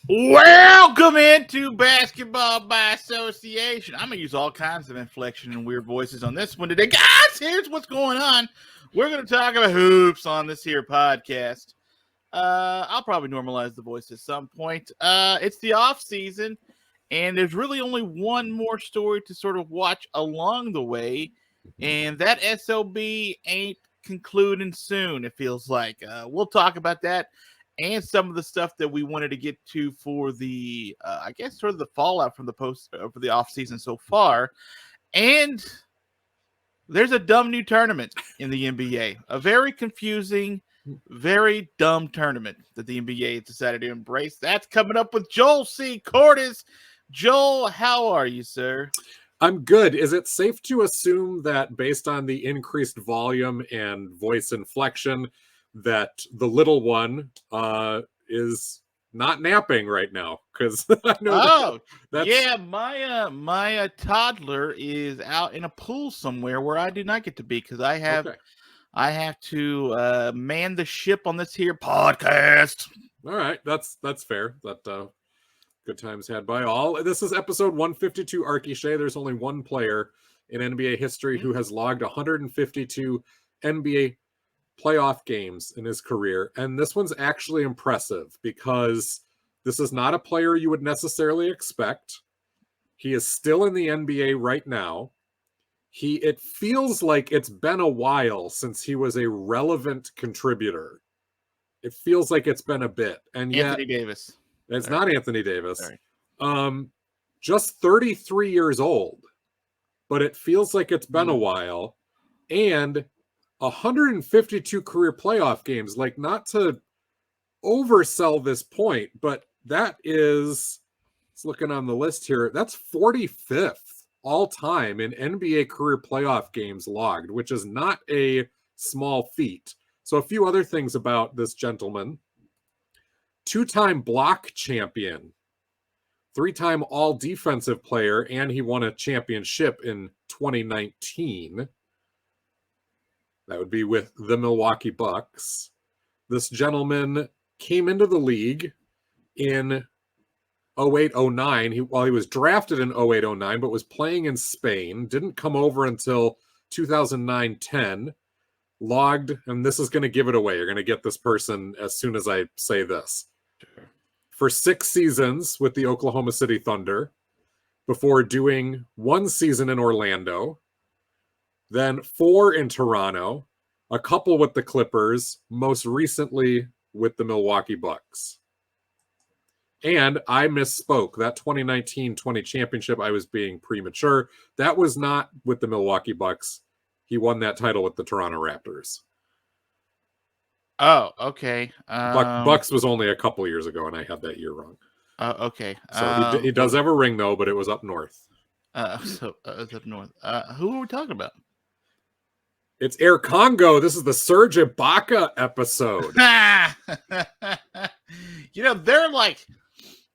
Welcome into Basketball by Association. I'm going to use all kinds of inflection and weird voices on this one today. Guys, here's what's going on. We're going to talk about hoops on this here podcast. I'll probably normalize the voice at some point. It's the off season, and there's really only one more story to sort of watch along the way, and that SLB ain't concluding soon, it feels like. We'll talk about that and some of the stuff that we wanted to get to for the, I guess, sort of the fallout from the for the off season so far. And there's a dumb new tournament in the NBA, a very confusing, very dumb tournament that the NBA has decided to embrace. That's coming up with Joel C. Cordes. Joel, how are you, sir? I'm good. Is it safe to assume that based on the increased volume and voice inflection that the little one is not napping right now? Because I know my toddler is out in a pool somewhere where I do not get to be because I have to man the ship on this here podcast. All right, that's fair. That good times had by all. This is episode 152. Arky, Shea. There's only one player in NBA history who has logged 152 NBA playoff games in his career, and this one's actually impressive because this is not a player you would necessarily expect. He is still in the NBA right now. It feels like it's been a while since he was a relevant contributor. It feels like it's been a bit, and yet Anthony Davis. It's not Anthony Davis. Just 33 years old, but it feels like it's been a while, and 152 career playoff games. Like, not to oversell this point, but that is, it's looking on the list here, that's 45th all time in NBA career playoff games logged, which is not a small feat. So a few other things about this gentleman: two-time block champion, three-time all defensive player, and he won a championship in 2019. That would be with the Milwaukee Bucks. This gentleman came into the league in 08-09. He was drafted in 08-09, but was playing in Spain. Didn't come over until 2009-10. Logged, and this is going to give it away. You're going to get this person as soon as I say this. Sure. For 6 seasons with the Oklahoma City Thunder, before doing 1 season in Orlando, then 4 in Toronto, a couple with the Clippers, most recently with the Milwaukee Bucks. And I misspoke. That 2019-20 championship, I was being premature. That was not with the Milwaukee Bucks. He won that title with the Toronto Raptors. Oh, okay. Bucks was only a couple years ago, and I had that year wrong. Okay. So he does have a ring, though, but it was up north. It's up north. Who are we talking about? It's Air Congo. This is the Serge Ibaka episode.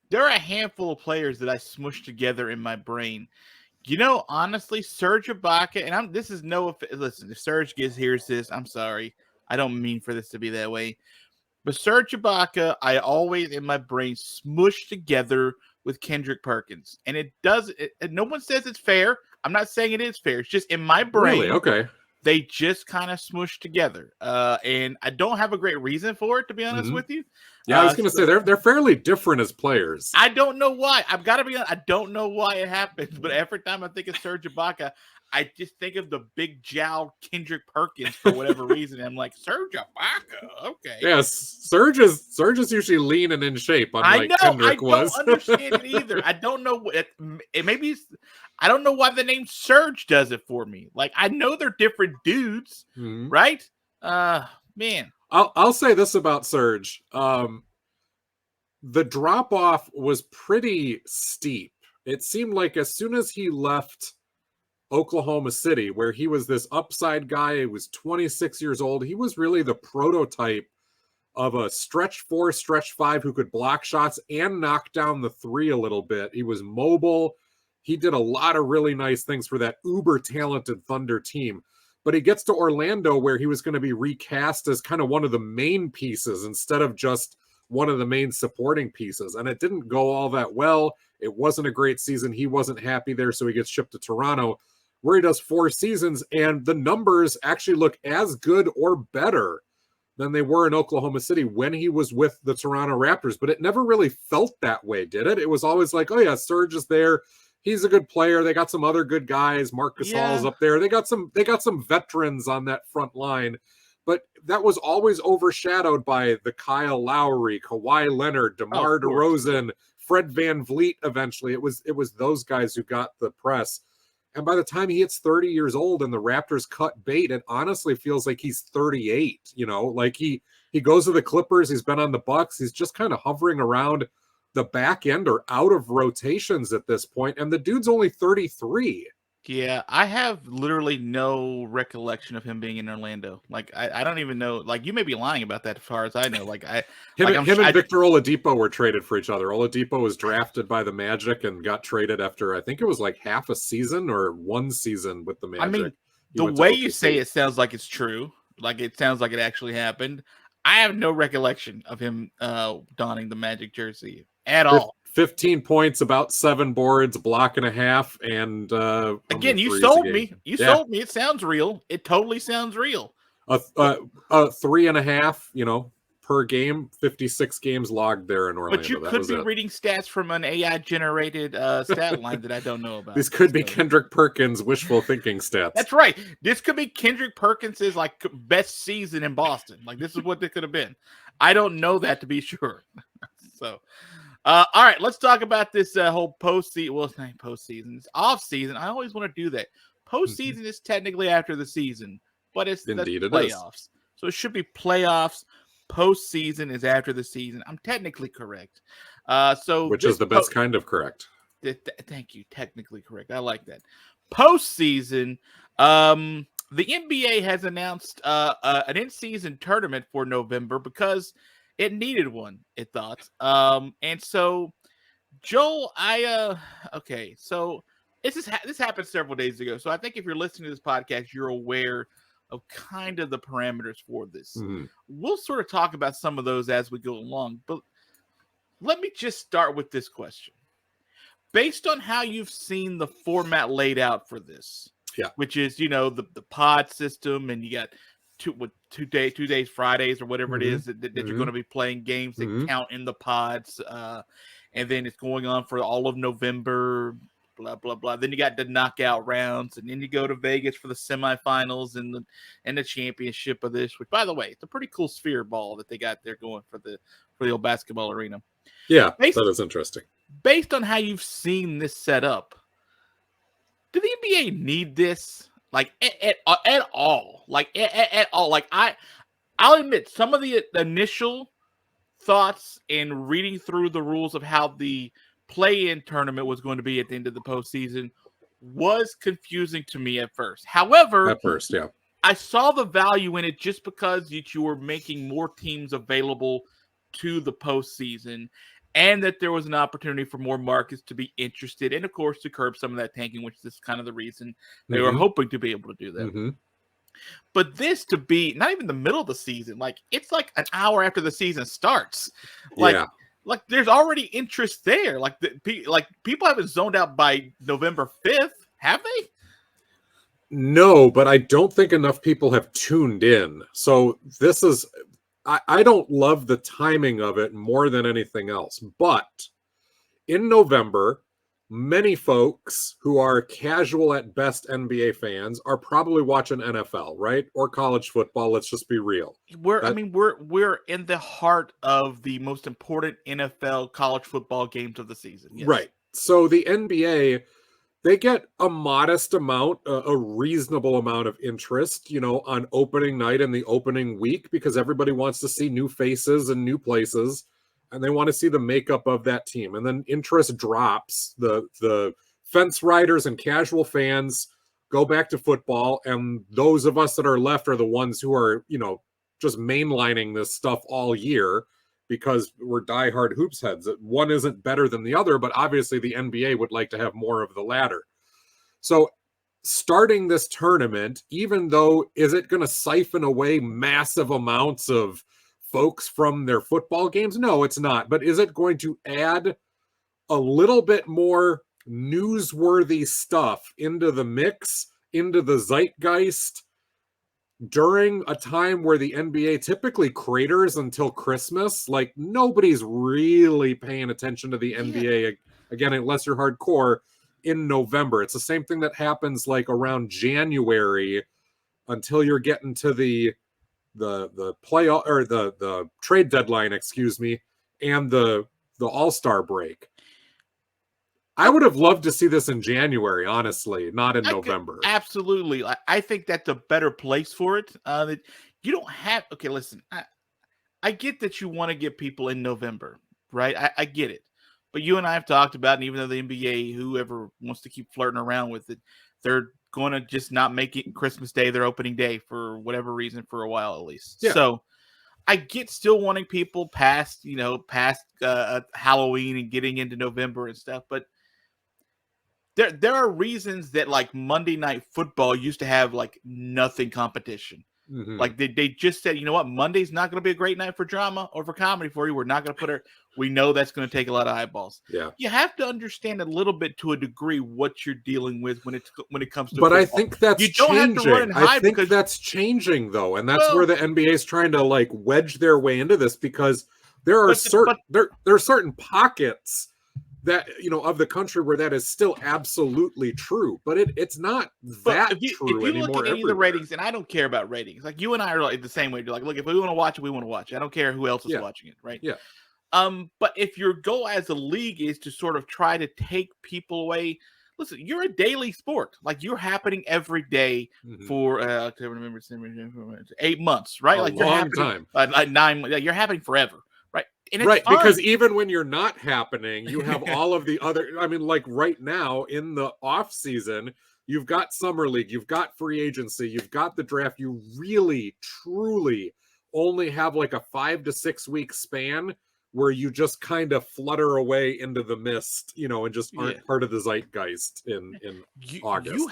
There are a handful of players that I smushed together in my brain. Honestly, Serge Ibaka, and listen, if Serge hears this, I'm sorry. I don't mean for this to be that way. But Serge Ibaka, I always in my brain smushed together with Kendrick Perkins. And no one says it's fair. I'm not saying it is fair. It's just in my brain. Really? Okay. They just kind of smushed together. And I don't have a great reason for it, to be honest with you. Yeah, I was going to say, they're fairly different as players. I don't know why. I've got to be honest. I don't know why it happens. But every time I think of Serge Ibaka, I just think of the big jowl Kendrick Perkins for whatever reason. I'm like, Serge Ibaka? Okay. Yes, Serge is usually lean and in shape, unlike Kendrick was. I don't understand it either. I don't know. I don't know why the name Serge does it for me. Like, I know they're different dudes, right? Man. I'll say this about Serge. The drop-off was pretty steep. It seemed like as soon as he left Oklahoma City, where he was this upside guy, he was 26 years old, he was really the prototype of a stretch 4, stretch 5 who could block shots and knock down the 3 a little bit. He was mobile. He did a lot of really nice things for that uber-talented Thunder team. But he gets to Orlando, where he was going to be recast as kind of one of the main pieces instead of just one of the main supporting pieces. And it didn't go all that well. It wasn't a great season. He wasn't happy there, so he gets shipped to Toronto, where he does 4 seasons, and the numbers actually look as good or better than they were in Oklahoma City when he was with the Toronto Raptors. But it never really felt that way, did it? It was always like, oh yeah, Serge is there. He's a good player. They got some other good guys. Marc Gasol's up there. They got some veterans on that front line. But that was always overshadowed by the Kyle Lowry, Kawhi Leonard, DeMar DeRozan, Fred VanVleet eventually. It was those guys who got the press. And by the time he hits 30 years old and the Raptors cut bait, it honestly feels like he's 38. You know, like he goes to the Clippers. He's been on the Bucks. He's just kind of hovering around the back end or out of rotations at this point. And the dude's only 33. Yeah, I have literally no recollection of him being in Orlando. Like, I don't even know. Like, you may be lying about that as far as I know. Like, him and Victor Oladipo were traded for each other. Oladipo was drafted by the Magic and got traded after, I think it was like half a season or 1 season with the Magic. I mean, the way you say it sounds like it's true. Like, it sounds like it actually happened. I have no recollection of him donning the Magic jersey at all. 15 points, about 7 boards, block and a half, and again, you sold me. You sold me. It sounds real. It totally sounds real. 3.5, you know, per game. 56 games logged there in Orlando. But you could be reading stats from an AI generated stat line that I don't know about. These could be Kendrick Perkins wishful thinking stats. That's right. This could be Kendrick Perkins's like best season in Boston. Like, this is what it could have been. I don't know that to be sure. So. All right, let's talk about this whole postseason. Well, it's not postseason. It's off-season. I always want to do that. Postseason is technically after the season, but it's the playoffs. So it should be playoffs. Postseason is after the season. I'm technically correct. Which is the best kind of correct. Thank you. Technically correct. I like that. Postseason, the NBA has announced an in-season tournament for November because it needed one, it thought. And so, Joel, okay, so this happened several days ago. So I think if you're listening to this podcast, you're aware of kind of the parameters for this. Mm-hmm. We'll sort of talk about some of those as we go along. But let me just start with this question. Based on how you've seen the format laid out for this, which is, you know, the pod system, and you got two days, Fridays or whatever it is that you're going to be playing games that count in the pods. And then it's going on for all of November, blah, blah, blah. Then you got the knockout rounds, and then you go to Vegas for the semifinals and the championship of this, which, by the way, it's a pretty cool sphere ball that they got there going for the old basketball arena. Yeah, that is interesting. Based on how you've seen this set up, do the NBA need this? Like at all, like at all. Like I'll admit some of the initial thoughts in reading through the rules of how the play-in tournament was going to be at the end of the postseason was confusing to me at first. However, I saw the value in it just because you were making more teams available to the postseason, and that there was an opportunity for more markets to be interested, and of course to curb some of that tanking, which is kind of the reason they were hoping to be able to do that. But this to be not even the middle of the season, like it's like an hour after the season starts, like there's already interest there. Like people haven't zoned out by November 5th, have they? No, but I don't think enough people have tuned in. So this is. I don't love the timing of it more than anything else. But in November, many folks who are casual at best NBA fans are probably watching NFL, right? Or college football. Let's just be real. We're in the heart of the most important NFL college football games of the season. Yes. Right. So the NBA, they get a modest amount, a reasonable amount of interest, you know, on opening night and the opening week, because everybody wants to see new faces and new places, and they want to see the makeup of that team. And then interest drops. The fence riders and casual fans go back to football, and those of us that are left are the ones who are, you know, just mainlining this stuff all year because we're diehard hoops heads. One isn't better than the other, but obviously the NBA would like to have more of the latter. So starting this tournament, even though is it going to siphon away massive amounts of folks from their football games? No, it's not. But is it going to add a little bit more newsworthy stuff into the mix, into the zeitgeist during a time where the NBA typically craters until Christmas? Like, nobody's really paying attention to the NBA, again, unless you're hardcore, in November. It's the same thing that happens like around January until you're getting to the playoff or the trade deadline, excuse me, and the All-Star break. I would have loved to see this in January, honestly, not in November. Absolutely. I think that's a better place for it. You don't have, okay, listen, I get that you want to get people in November, right? I get it. But you and I have talked about, and even though the NBA, whoever wants to keep flirting around with it, they're going to just not make it Christmas Day their opening day for whatever reason, for a while at least. Yeah. So I get still wanting people past Halloween and getting into November and stuff, but there are reasons that like Monday Night Football used to have like nothing competition. Mm-hmm. Like they just said, you know what, Monday's not going to be a great night for drama or for comedy for you. We're not going to put her. We know that's going to take a lot of eyeballs. Yeah, you have to understand a little bit to a degree what you're dealing with when it comes to. But football. I think that's you don't changing. have to run and hide. I think that's changing though, and that's where the NBA is trying to like wedge their way into this, because there are there are certain pockets that, you know, of the country where that is still absolutely true, but it's not that true anymore. If you look at any of the ratings, and I don't care about ratings, like you and I are like the same way. You're like, look, if we want to watch it, we want to watch it. I don't care who else is watching it, right? Yeah. But if your goal as a league is to sort of try to take people away, listen, you're a daily sport. Like, you're happening every day for I can't remember, 8 months, right? Like, you're long time, 9. You're happening forever. And right, because even when you're not happening, you have all of the other, I mean, like right now in the off season, you've got summer league, you've got free agency, you've got the draft. You really, truly only have like a 5 to 6 week span where you just kind of flutter away into the mist, you know, and just aren't part of the zeitgeist in August.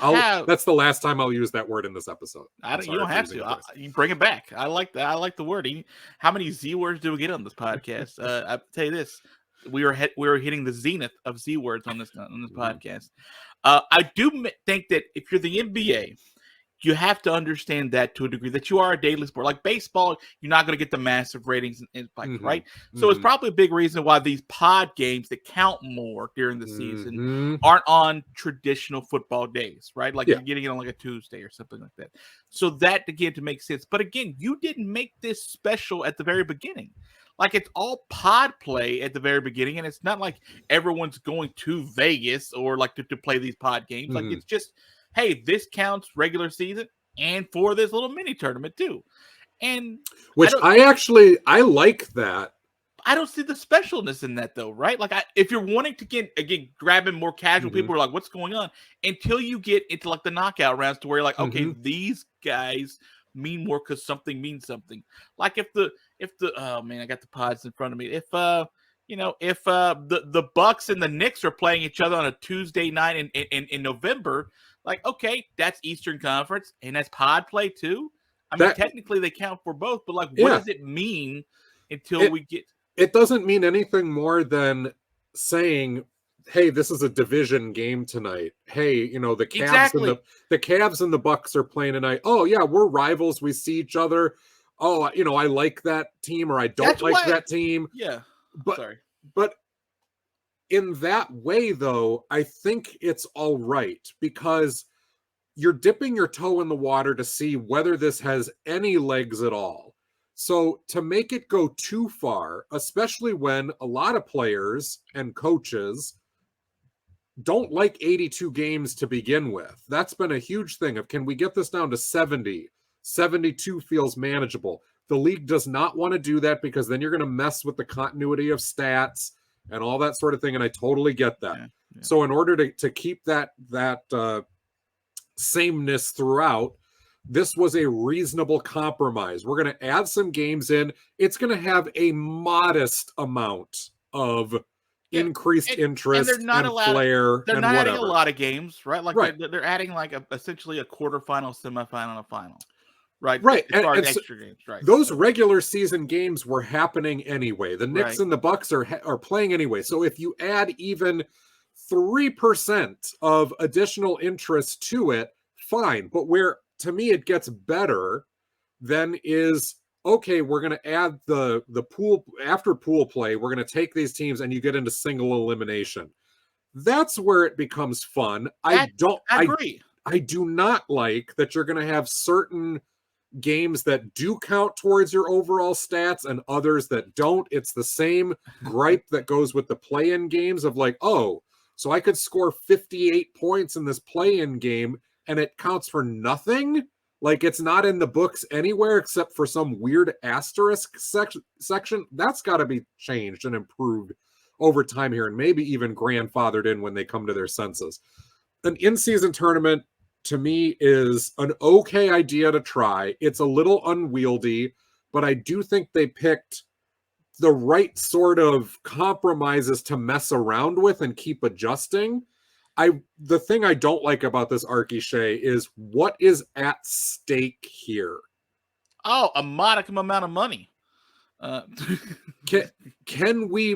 That's the last time I'll use that word in this episode. You don't have to. You bring it back. I like that. I like the wording. How many Z words do we get on this podcast? I tell you this: we were hitting the zenith of Z words on this podcast. I do think that if you're the NBA, you have to understand that to a degree, that you are a daily sport. Like baseball, you're not going to get the massive ratings and spikes, right? So it's probably a big reason why these pod games that count more during the season aren't on traditional football days, right? Like you're getting it on like a Tuesday or something like that. So that, again, to make sense. But again, you didn't make this special at the very beginning. Like, it's all pod play at the very beginning, and it's not like everyone's going to Vegas or like to play these pod games. Like, it's just, hey, this counts regular season and for this little mini tournament too. And which I like that. I don't see the specialness in that though, right? Like, if you're wanting to get, again, grabbing more casual people are like, what's going on? Until you get into like the knockout rounds to where you're like, okay, these guys mean more because something means something. Like if the oh man, I got the pods in front of me. If the Bucks and the Knicks are playing each other on a Tuesday night in November, like, okay, that's Eastern Conference, and that's pod play too. I mean, technically they count for both, but like, what does it mean until we get? It doesn't mean anything more than saying, hey, this is a division game tonight. Hey, you know, the Cavs and the Bucks are playing tonight. Oh yeah, we're rivals. We see each other. Oh, you know, I like that team, or I don't like that team. Yeah, but in that way, though, I think it's all right, because you're dipping your toe in the water to see whether this has any legs at all. So to make it go too far, especially when a lot of players and coaches don't like 82 games to begin with. That's been a huge thing of, can we get this down to 70? 72 feels manageable. The league does not want to do that, because then you're going to mess with the continuity of stats and all that sort of thing. And I totally get that. Yeah. So in order to keep that sameness throughout, this was a reasonable compromise. We're going to add some games in. It's going to have a modest amount of increased interest and flair. They're not adding a lot of games, right? Like they're adding like essentially a quarterfinal, semifinal, and a final. right? Right. As far as so extra games, right? Those regular season games were happening anyway. The Knicks and the Bucks are playing anyway. So if you add even 3% of additional interest to it, fine. But where, to me, it gets better then is, okay, we're going to add the pool, after pool play, we're going to take these teams and you get into single elimination. That's where it becomes fun. I agree. I do not like that you're going to have certain games that do count towards your overall stats and others that don't. It's the same gripe that goes with the play-in games of like, oh, so I could score 58 points in this play-in game and it counts for nothing? Like it's not in the books anywhere except for some weird asterisk section. That's got to be changed and improved over time here, and maybe even grandfathered in when they come to their senses. An in-season tournament, to me, is an okay idea to try. It's a little unwieldy, but I do think they picked the right sort of compromises to mess around with and keep adjusting. The thing I don't like about this, Arky, Shea, is what is at stake here. Oh, a modicum amount of money. Can we,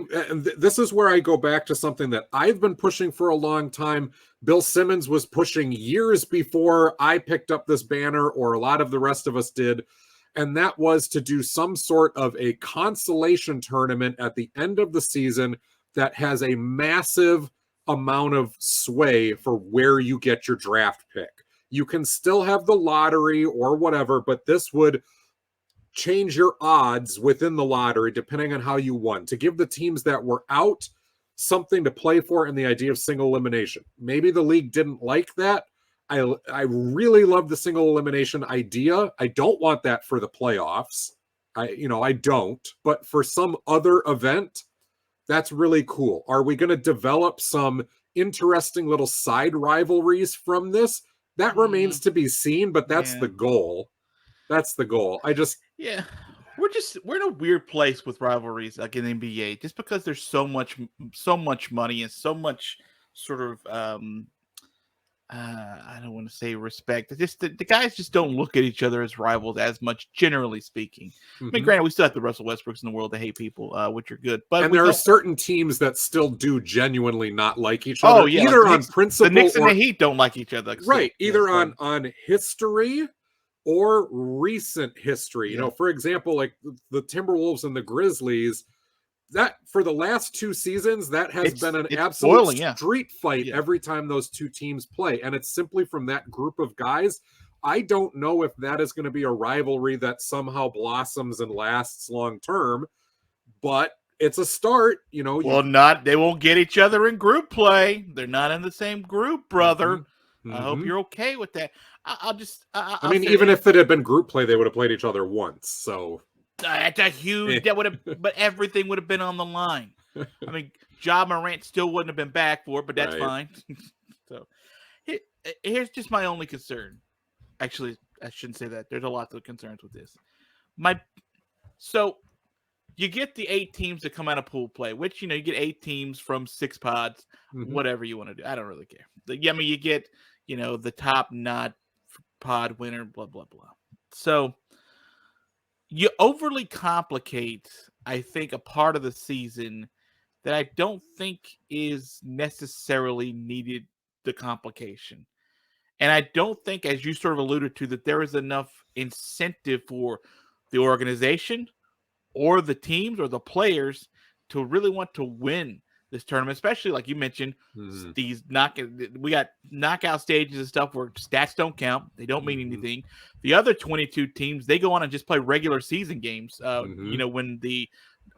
this is where I go back to something that I've been pushing for a long time. Bill Simmons was pushing years before I picked up this banner, or a lot of the rest of us did. And that was to do some sort of a consolation tournament at the end of the season that has a massive amount of sway for where you get your draft pick. You can still have the lottery or whatever, but this would change your odds within the lottery depending on how you won, to give the teams that were out something to play for in the idea of single elimination. Maybe the league didn't like that. I really love the single elimination idea. I don't want that for the playoffs. I don't. But for some other event, that's really cool. Are we going to develop some interesting little side rivalries from this? That remains to be seen, but that's the goal. That's the goal. We're in a weird place with rivalries like in the NBA, just because there's so much money and so much sort of I don't want to say respect. Just the guys just don't look at each other as rivals as much, generally speaking. Mm-hmm. I mean, granted, we still have the Russell Westbrooks in the world that hate people, which are good. But there are certain teams that still do genuinely not like each other. Oh yeah, either on principle, the Knicks and the Heat don't like each other. Right, either on history or recent history. You know, for example, like the Timberwolves and the Grizzlies. That for the last two seasons, that has been an absolute street fight every time those two teams play. And it's simply from that group of guys. I don't know if that is going to be a rivalry that somehow blossoms and lasts long term, but it's a start, you know. They won't get each other in group play. They're not in the same group, brother. Mm-hmm. I hope you're okay with that. I mean, even if it had been group play, they would have played each other once. So that's a huge. That would have, but everything would have been on the line. I mean, Ja Morant still wouldn't have been back for it, but that's fine. So, here's just my only concern. Actually, I shouldn't say that. There's a lot of concerns with this. So you get the 8 teams that come out of pool play, which you get 8 teams from 6 pods, whatever you want to do. I don't really care. I mean, you get the top not pod winner, blah blah blah. So you overly complicate, I think, a part of the season that I don't think is necessarily needed, the complication. And I don't think, as you sort of alluded to, that there is enough incentive for the organization or the teams or the players to really want to win this tournament, especially like you mentioned, these we got knockout stages and stuff where stats don't count. They don't mean anything. The other 22 teams, they go on and just play regular season games, when the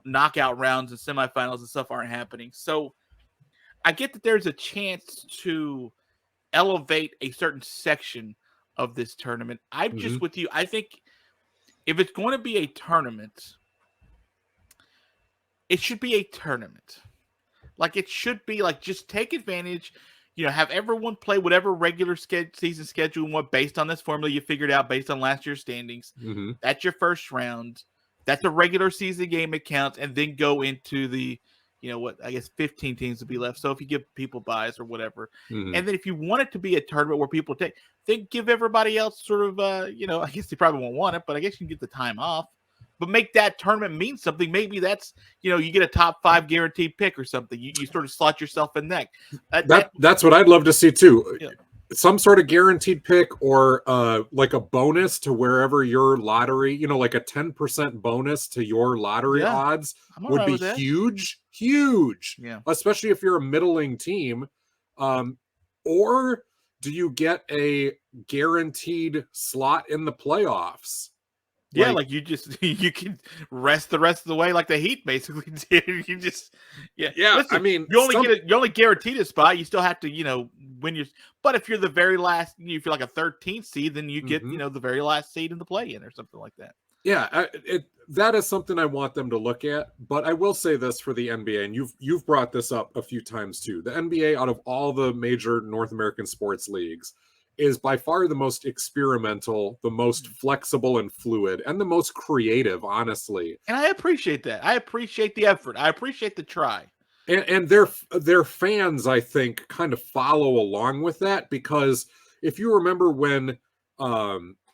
knockout rounds and semifinals and stuff aren't happening. So I get that there's a chance to elevate a certain section of this tournament. I'm just with you. I think if it's going to be a tournament, it should be a tournament. Like, it should be like, just take advantage, have everyone play whatever regular season schedule you want based on this formula you figured out based on last year's standings. That's your first round. That's a regular season game. It counts. And then go into the, I guess 15 teams would be left. So if you give people buys or whatever, Mhm. and then if you want it to be a tournament where people then give everybody else sort of, I guess they probably won't want it, but I guess you can get the time off. But make that tournament mean something. Maybe that's, you get a top 5 guaranteed pick or something. You sort of slot yourself in that. That's what I'd love to see too. Yeah. Some sort of guaranteed pick or like a bonus to wherever your lottery, like a 10% bonus to your lottery odds would be huge. Yeah. Especially if you're a middling team. Or do you get a guaranteed slot in the playoffs? Yeah, like you can rest the rest of the way like the Heat basically did. You just Listen, I mean, you only guaranteed a spot. You still have to win your. But if you're the very last, if you're like a 13th seed, then you get the very last seed in the play-in or something like that. Yeah, that is something I want them to look at. But I will say this for the NBA, and you've brought this up a few times too. The NBA, out of all the major North American sports leagues, is by far the most experimental, the most flexible and fluid, and the most creative, honestly. And I appreciate that. I appreciate the effort. I appreciate the try. And their fans, I think, kind of follow along with that, because if you remember when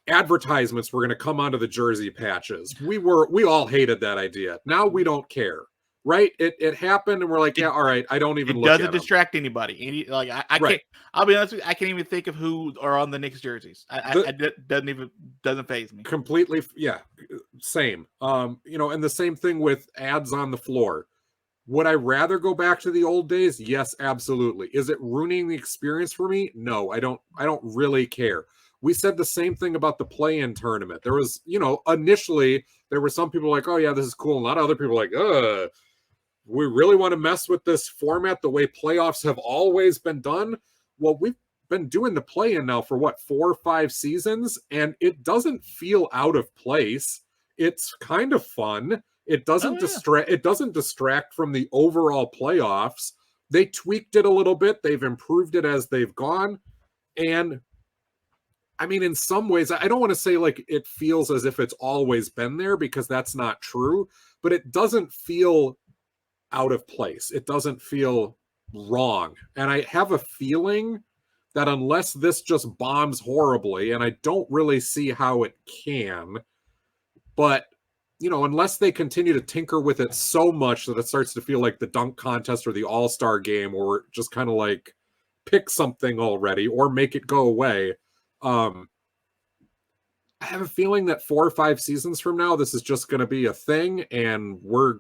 advertisements were going to come onto the jersey patches, we all hated that idea. Now we don't care. Right? It happened, and we're like, yeah, all right. I don't even look at it. Doesn't distract anybody. I can't. I'll be honest with you. I can't even think of who are on the Knicks jerseys. Doesn't faze me completely. Yeah, same. And the same thing with ads on the floor. Would I rather go back to the old days? Yes, absolutely. Is it ruining the experience for me? No, I don't really care. We said the same thing about the play-in tournament. There was, initially there were some people like, oh yeah, this is cool. And a lot of other people like, we really want to mess with this format the way playoffs have always been done. Well, we've been doing the play-in now for 4 or 5 seasons, and it doesn't feel out of place. It's kind of fun. It doesn't distract. It doesn't distract from the overall playoffs. They tweaked it a little bit. They've improved it as they've gone. And I mean, in some ways, I don't want to say like it feels as if it's always been there, because that's not true, but it doesn't feel out of place. It doesn't feel wrong. And I have a feeling that unless this just bombs horribly, and I don't really see how it can, but unless they continue to tinker with it so much that it starts to feel like the dunk contest or the all-star game, or just kind of like pick something already or make it go away. I have a feeling that 4 or 5 seasons from now, this is just going to be a thing, and we're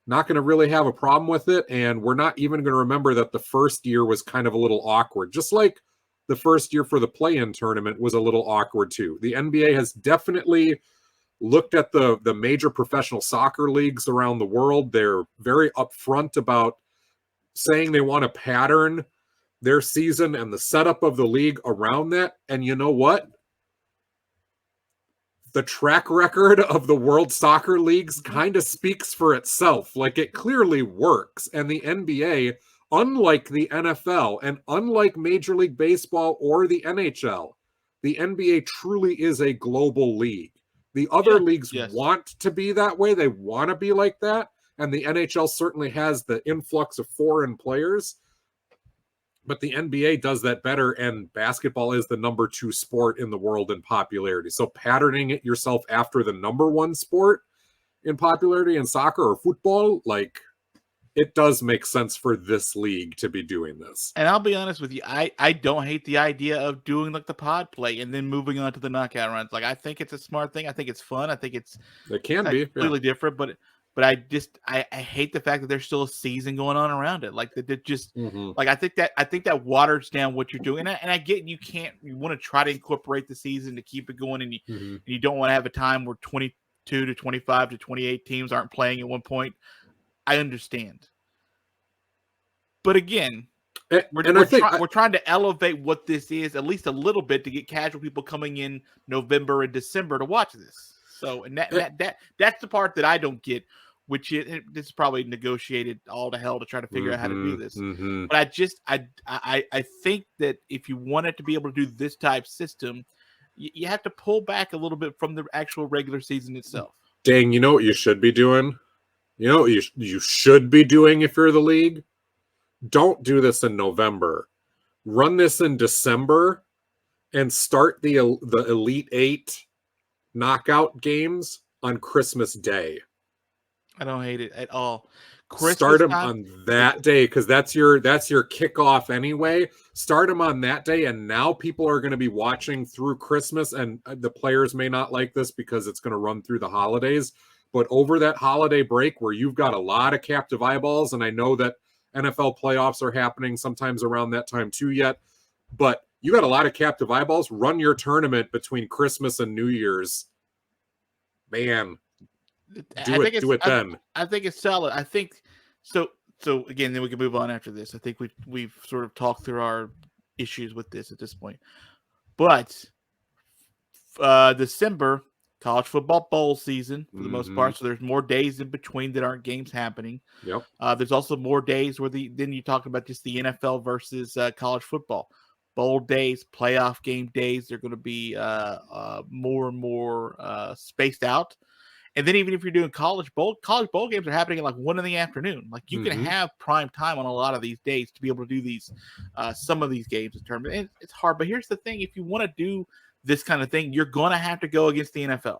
not going to really have a problem with it. And we're not even going to remember that the first year was kind of a little awkward, just like the first year for the play-in tournament was a little awkward too. The NBA has definitely looked at the major professional soccer leagues around the world. They're very upfront about saying they want to pattern their season and the setup of the league around that. And you know what? The track record of the World Soccer Leagues kind of speaks for itself. Like, it clearly works. And the NBA, unlike the NFL and unlike Major League Baseball or the NHL, the NBA truly is a global league. The other leagues want to be that way. They want to be like that. And the NHL certainly has the influx of foreign players. But the NBA does that better, and basketball is the number 2 sport in the world in popularity. So patterning it yourself after the number 1 sport in popularity in soccer or football, like, it does make sense for this league to be doing this. And I'll be honest with you, I don't hate the idea of doing like the pod play and then moving on to the knockout rounds. Like, I think it's a smart thing. I think it's fun. I think it can be completely different, but I hate the fact that there's still a season going on around it. Like, that just like, I think that waters down what you're doing. And I get you want to try to incorporate the season to keep it going, and you don't want to have a time where 22 to 25 to 28 teams aren't playing at one point. I understand. But again, we're trying to elevate what this is at least a little bit to get casual people coming in November and December to watch this. So, and that's the part that I don't get, which this is probably negotiated all to hell to try to figure out how to do this. But I think that if you wanted to be able to do this type system, you have to pull back a little bit from the actual regular season itself. Dang, you know what you should be doing? You know what you should be doing if you're the league? Don't do this in November. Run this in December and start the Elite Eight knockout games on Christmas Day. I don't hate it at all. Start them on that day because that's your kickoff anyway. Start them on that day, and now people are going to be watching through Christmas, and the players may not like this because it's going to run through the holidays. But over that holiday break where you've got a lot of captive eyeballs, and I know that NFL playoffs are happening sometimes around that time too yet, but you got a lot of captive eyeballs, run your tournament between Christmas and New Year's. Man, do it then. I think it's solid. I think so again, then we can move on after this. I think we've sort of talked through our issues with this at this point. But December, college football bowl season for the most part, so there's more days in between that aren't games happening. Yep. There's also more days where then you talk about just the NFL versus college football. Bowl days, playoff game days, they're going to be more and more spaced out. And then even if you're doing college bowl games are happening at like 1 p.m. Like you can have prime time on a lot of these days to be able to do these some of these games in terms. And it's hard, but here's the thing: if you want to do this kind of thing, you're going to have to go against the NFL.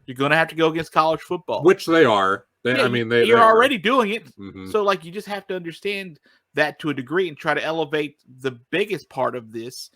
You're going to have to go against college football, which they are. You're already doing it. So like you just have to understand that to a degree and try to elevate the biggest part of this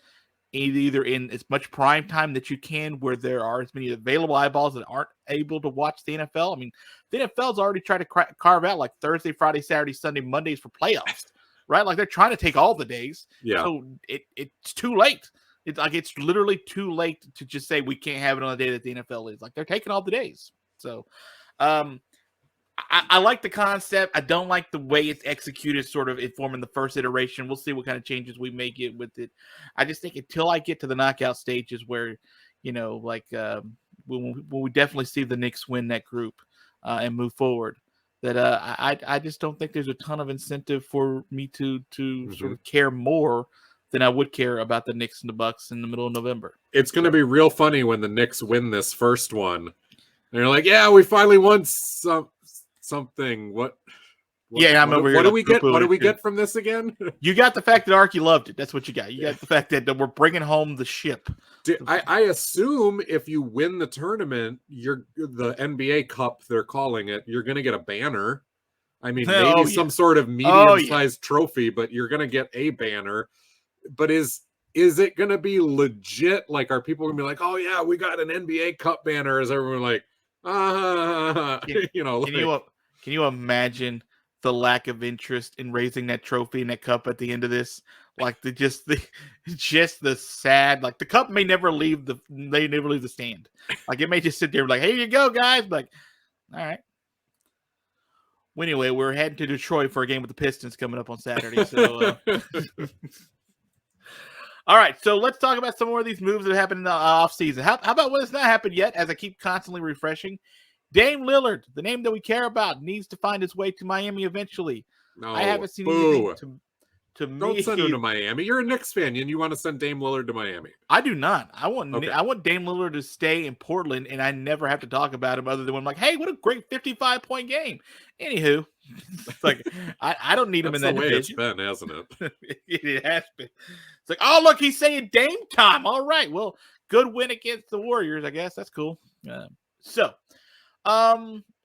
either in as much prime time that you can where there are as many available eyeballs that aren't able to watch the NFL. I mean, the NFL's already tried to carve out like Thursday, Friday, Saturday, Sunday, Mondays for playoffs, right? Like they're trying to take all the days. Yeah. So it's too late. It's literally too late to just say we can't have it on the day that the NFL is. Like they're taking all the days. So I like the concept. I don't like the way it's executed, sort of informing the first iteration. We'll see what kind of changes we make it with it. I just think until I get to the knockout stages where, like when we definitely see the Knicks win that group and move forward, that I just don't think there's a ton of incentive for me to sort of care more than I would care about the Knicks and the Bucks in the middle of November. It's going to be real funny when the Knicks win this first one. And you're like, yeah, we finally won something. What I'm over here. What do we get? What do we get from this again? You got the fact that Arky loved it. That's what you got. You got the fact that we're bringing home the ship. I assume if you win the tournament, you're the NBA Cup, they're calling it, you're going to get a banner. I mean, maybe some sort of medium-sized trophy, but you're going to get a banner. But is it going to be legit? Like, are people going to be like, oh, yeah, we got an NBA Cup banner? Is everyone like, Can you imagine the lack of interest in raising that trophy and that cup at the end of this? Like just the sad, like the cup may never leave the stand. Like it may just sit there like, hey, here you go, guys. Like, all right. Well, anyway, we're heading to Detroit for a game with the Pistons coming up on Saturday. So, all right. So let's talk about some more of these moves that happened in the offseason. How about what has not happened yet? As I keep constantly refreshing. Dame Lillard, the name that we care about, needs to find his way to Miami eventually. No, I haven't seen anything to me. Don't send him to Miami. You're a Knicks fan, and you want to send Dame Lillard to Miami. I do not. I want Dame Lillard to stay in Portland, and I never have to talk about him other than when I'm like, hey, what a great 55-point game. Anywho, it's like I don't need him in that division. That's the way it's been, hasn't it? It has been. It's like, oh, look, he's saying Dame time. All right. Well, good win against the Warriors, I guess. That's cool.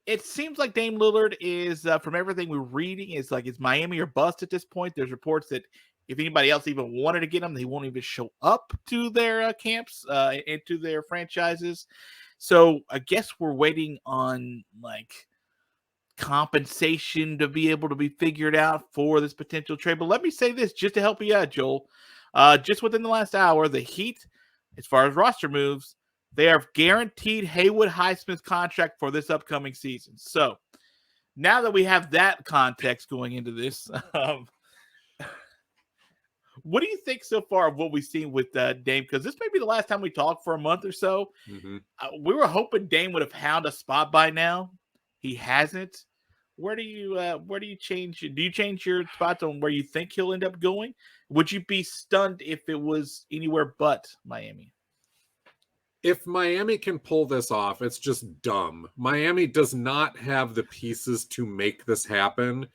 It seems like Dame Lillard is, from everything we're reading, is like it's Miami or bust at this point. There's reports that if anybody else even wanted to get him, they won't even show up to their camps, and to their franchises. So I guess we're waiting on like compensation to be able to be figured out for this potential trade. But let me say this just to help you out, Joel. Just within the last hour, the Heat, as far as roster moves, they are guaranteed Haywood Highsmith's contract for this upcoming season. So now that we have that context going into this, what do you think so far of what we've seen with Dame? Because this may be the last time we talk for a month or so. We were hoping Dame would have found a spot by now. He hasn't. Where do you change? Do you change your spots on where you think he'll end up going? Would you be stunned if it was anywhere but Miami? if Miami can pull this off, it's just dumb. Miami does not have the pieces to make this happen.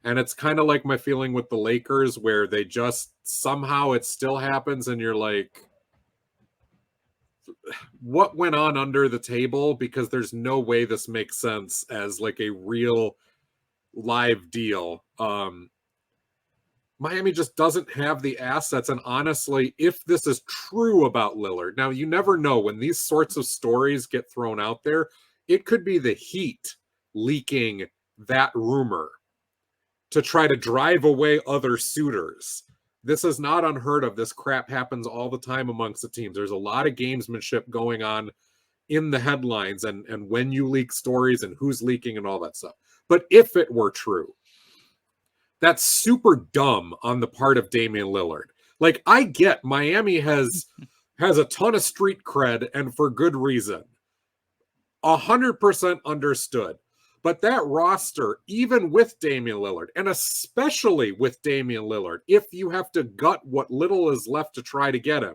And it's kind of like my feeling with the Lakers, where they just somehow it still happens, and you're like, what went on under the table? Because there's no way this makes sense as like a real live deal. Miami just doesn't have the assets. And honestly, if this is true about Lillard, now you never know when these sorts of stories get thrown out there, it could be the Heat leaking that rumor to try to drive away other suitors. This is not unheard of. This crap happens all the time amongst the teams. There's a lot of gamesmanship going on in the headlines and when you leak stories and who's leaking and all that stuff. But if it were true, that's super dumb on the part of Damian Lillard. Like, I get Miami has a ton of street cred, and for good reason. 100% understood. But that roster, even with Damian Lillard, and especially with Damian Lillard, if you have to gut what little is left to try to get him,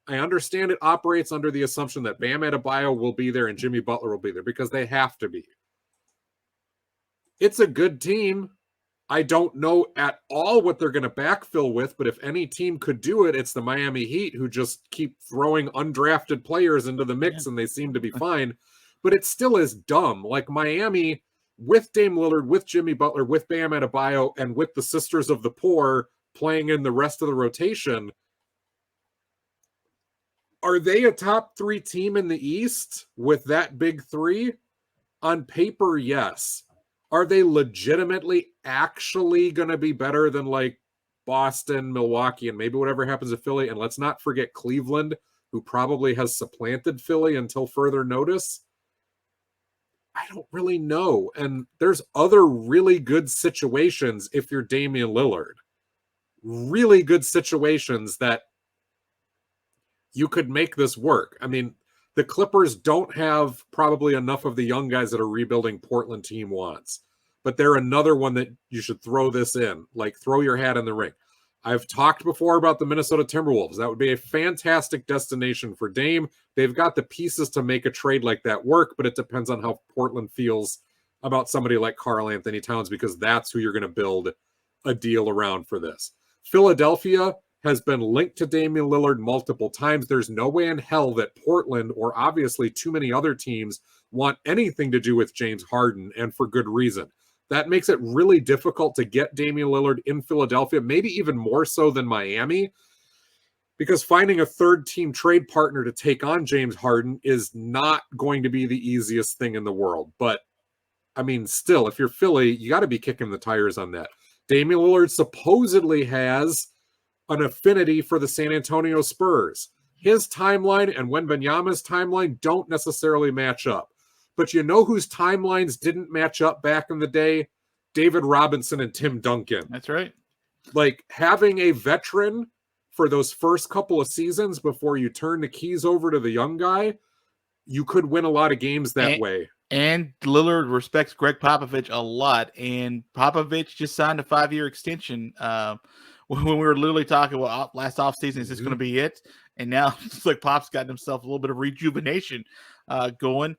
I understand it operates under the assumption that Bam Adebayo will be there and Jimmy Butler will be there because they have to be. It's a good team. I don't know at all what they're going to backfill with, but if any team could do it, it's the Miami Heat, who just keep throwing undrafted players into the mix and they seem to be fine. But it still is dumb. Like Miami, with Dame Lillard, with Jimmy Butler, with Bam Adebayo, and with the Sisters of the Poor playing in the rest of the rotation, are they a top 3 team in the East with that big 3? On paper, yes. Are they legitimately actually going to be better than like Boston, Milwaukee, and maybe whatever happens to Philly? And let's not forget Cleveland, who probably has supplanted Philly until further notice. I don't really know. And there's other really good situations if you're Damian Lillard. Really good situations that you could make this work. I mean, the Clippers don't have probably enough of the young guys that a rebuilding Portland team wants. But they're another one that you should throw this in. Like, throw your hat in the ring. I've talked before about the Minnesota Timberwolves. That would be a fantastic destination for Dame. They've got the pieces to make a trade like that work, but it depends on how Portland feels about somebody like Karl Anthony Towns, because that's who you're going to build a deal around for this. Philadelphia has been linked to Damian Lillard multiple times. There's no way in hell that Portland, or obviously too many other teams, want anything to do with James Harden, and for good reason. That makes it really difficult to get Damian Lillard in Philadelphia, maybe even more so than Miami, because finding a third-team trade partner to take on James Harden is not going to be the easiest thing in the world. But, I mean, still, if you're Philly, you got to be kicking the tires on that. Damian Lillard supposedly has an affinity for the San Antonio Spurs. His timeline and Wembanyama's timeline don't necessarily match up. But you know whose timelines didn't match up back in the day? David Robinson and Tim Duncan. That's right. Like, having a veteran for those first couple of seasons before you turn the keys over to the young guy, you could win a lot of games that way. And Lillard respects Greg Popovich a lot. And Popovich just signed a 5-year extension when we were literally talking about last offseason, is this going to be it? And now it's like Pop's gotten himself a little bit of rejuvenation going.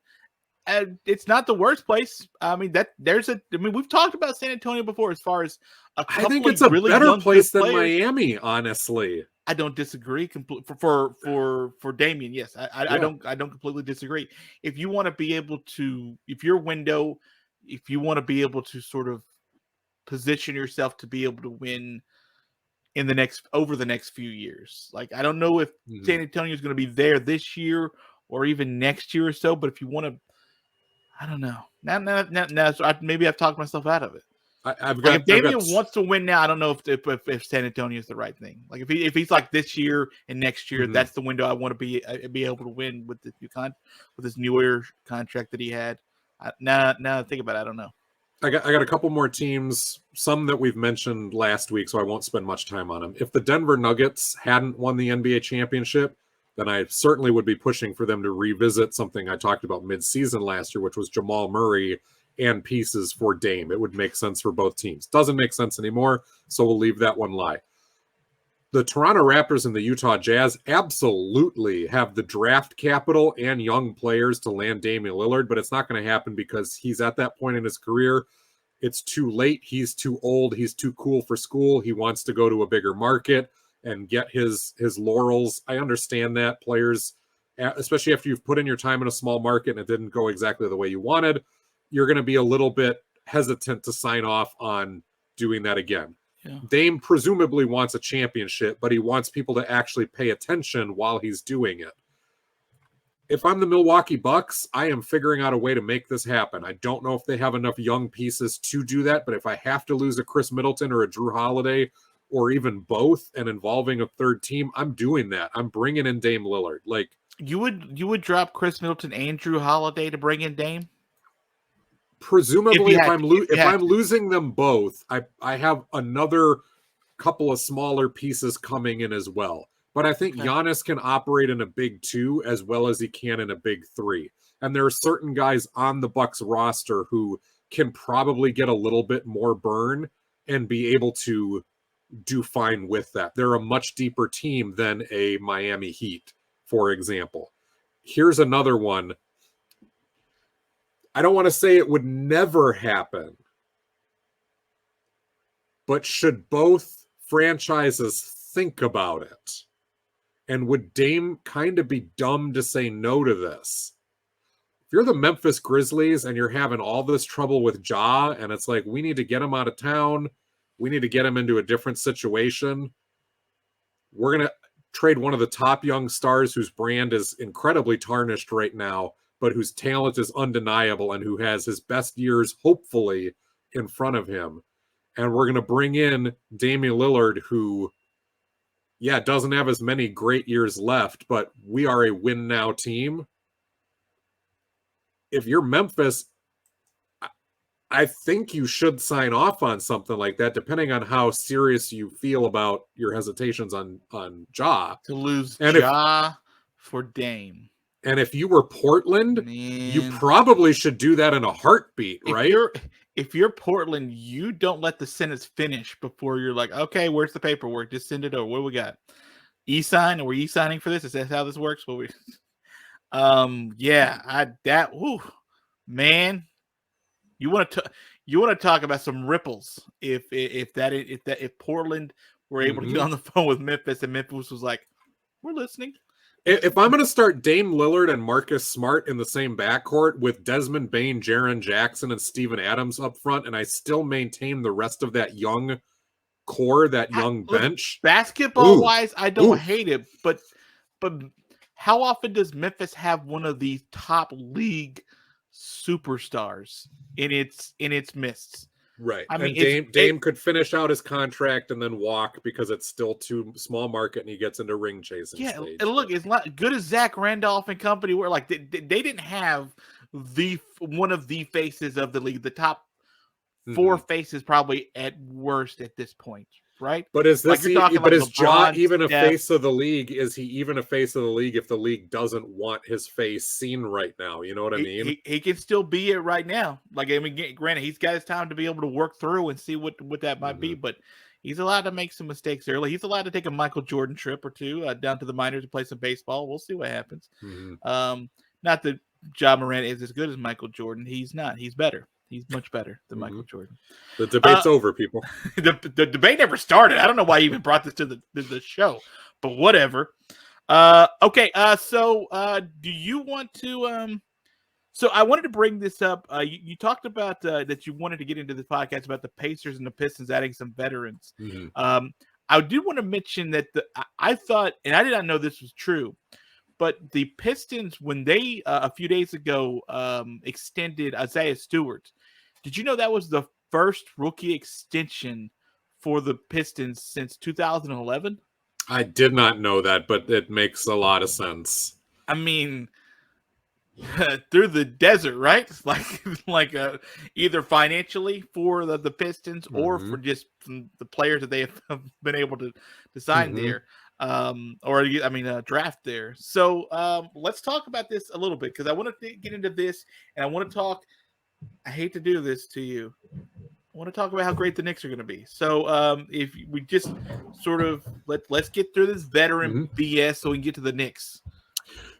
And it's not the worst place. I mean, we've talked about San Antonio before as far as I think it's a really better place than Miami, honestly. I don't disagree for Damian. Yes, I don't completely disagree. If you want to be able to, if you want to be able to sort of position yourself to be able to win over the next few years, like, I don't know if San Antonio is going to be there this year or even next year or so, but if you want to, I don't know. Now, maybe I've talked myself out of it. If Damian wants to win now, I don't know if San Antonio is the right thing. Like, if he's like this year and next year, that's the window I want to be able to win with this with this newer contract that he had. Now I think about it, I don't know. I got a couple more teams, some that we've mentioned last week, so I won't spend much time on them. If the Denver Nuggets hadn't won the NBA championship, then I certainly would be pushing for them to revisit something I talked about midseason last year, which was Jamal Murray and pieces for Dame. It would make sense for both teams. Doesn't make sense anymore, so we'll leave that one lie. the Toronto Raptors and the Utah Jazz absolutely have the draft capital and young players to land Damian Lillard, but it's not going to happen because he's at that point in his career. It's too late. He's too old. He's too cool for school. He wants to go to a bigger market and get his laurels. I understand that. Players, especially after you've put in your time in a small market and it didn't go exactly the way you wanted, you're going to be a little bit hesitant to sign off on doing that again. Yeah. Dame presumably wants a championship, but he wants people to actually pay attention while he's doing it. If I'm the Milwaukee Bucks, I am figuring out a way to make this happen. I don't know if they have enough young pieces to do that, but if I have to lose a Chris Middleton or a Drew Holiday or even both and involving a third team, I'm doing that. I'm bringing in Dame Lillard. Like, you would drop Chris Middleton and Drew Holiday to bring in Dame? Presumably, if I'm losing them both, I have another couple of smaller pieces coming in as well. But I think Giannis can operate in a big 2 as well as he can in a big 3. And there are certain guys on the Bucks roster who can probably get a little bit more burn and be able to do fine with that. They're a much deeper team than a Miami Heat, for example. Here's another one. I don't want to say it would never happen, but should both franchises think about it? And would Dame kind of be dumb to say no to this? If you're the Memphis Grizzlies and you're having all this trouble with Ja, and it's like, we need to get him out of town, we need to get him into a different situation, we're going to trade one of the top young stars whose brand is incredibly tarnished right now, but whose talent is undeniable and who has his best years, hopefully, in front of him. And we're going to bring in Damian Lillard, who, doesn't have as many great years left, but we are a win-now team. If you're Memphis, I think you should sign off on something like that, depending on how serious you feel about your hesitations on Ja. To lose Ja for Dame. And if you were Portland, you probably should do that in a heartbeat, right? If you're Portland, you don't let the sentence finish before you're like, okay, where's the paperwork? Just send it over. What do we got? E-sign? Are we e-signing for this? Is that how this works? Man, you want to talk about some ripples if Portland were able to get on the phone with Memphis and Memphis was like, we're listening. If I'm going to start Dame Lillard and Marcus Smart in the same backcourt with Desmond Bane, Jaren Jackson, and Steven Adams up front, and I still maintain the rest of that young core, that young bench. Basketball-wise, I don't hate it, but how often does Memphis have one of the top league superstars in its midst? Right. I mean, Dame could finish out his contract and then walk because it's still too small market and he gets into ring chasing. Yeah, stage. And look, it's not good as Zach Randolph and company were. Like they didn't have one of the faces of the league, the top 4 faces probably at worst at this point, right? But is this is Ja even a Steph, face of the league? Is he even a face of the league if the league doesn't want his face seen right now? You know what I mean? He can still be it right now. Like, I mean, granted, he's got his time to be able to work through and see what that might be, but he's allowed to make some mistakes early. He's allowed to take a Michael Jordan trip or two down to the minors to play some baseball. We'll see what happens. Not that Ja Morant is as good as Michael Jordan. He's not. He's better. He's much better than Michael Jordan. The debate's over, people. The debate never started. I don't know why you even brought this to the show, but whatever. Okay. So do you want to? So I wanted to bring this up. You talked about that you wanted to get into the podcast about the Pacers and the Pistons adding some veterans. I do want to mention that I thought, and I did not know this was true, but the Pistons, when they a few days ago extended Isaiah Stewart, did you know that was the first rookie extension for the Pistons since 2011? I did not know that, but it makes a lot of sense. I mean, through the desert, right? Like either financially for the Pistons or for just the players that they have been able to sign there. Draft there. So let's talk about this a little bit because I want to get into this and I want to talk. I hate to do this to you. I want to talk about how great the Knicks are going to be. So if we just sort of let's get through this veteran BS so we can get to the Knicks.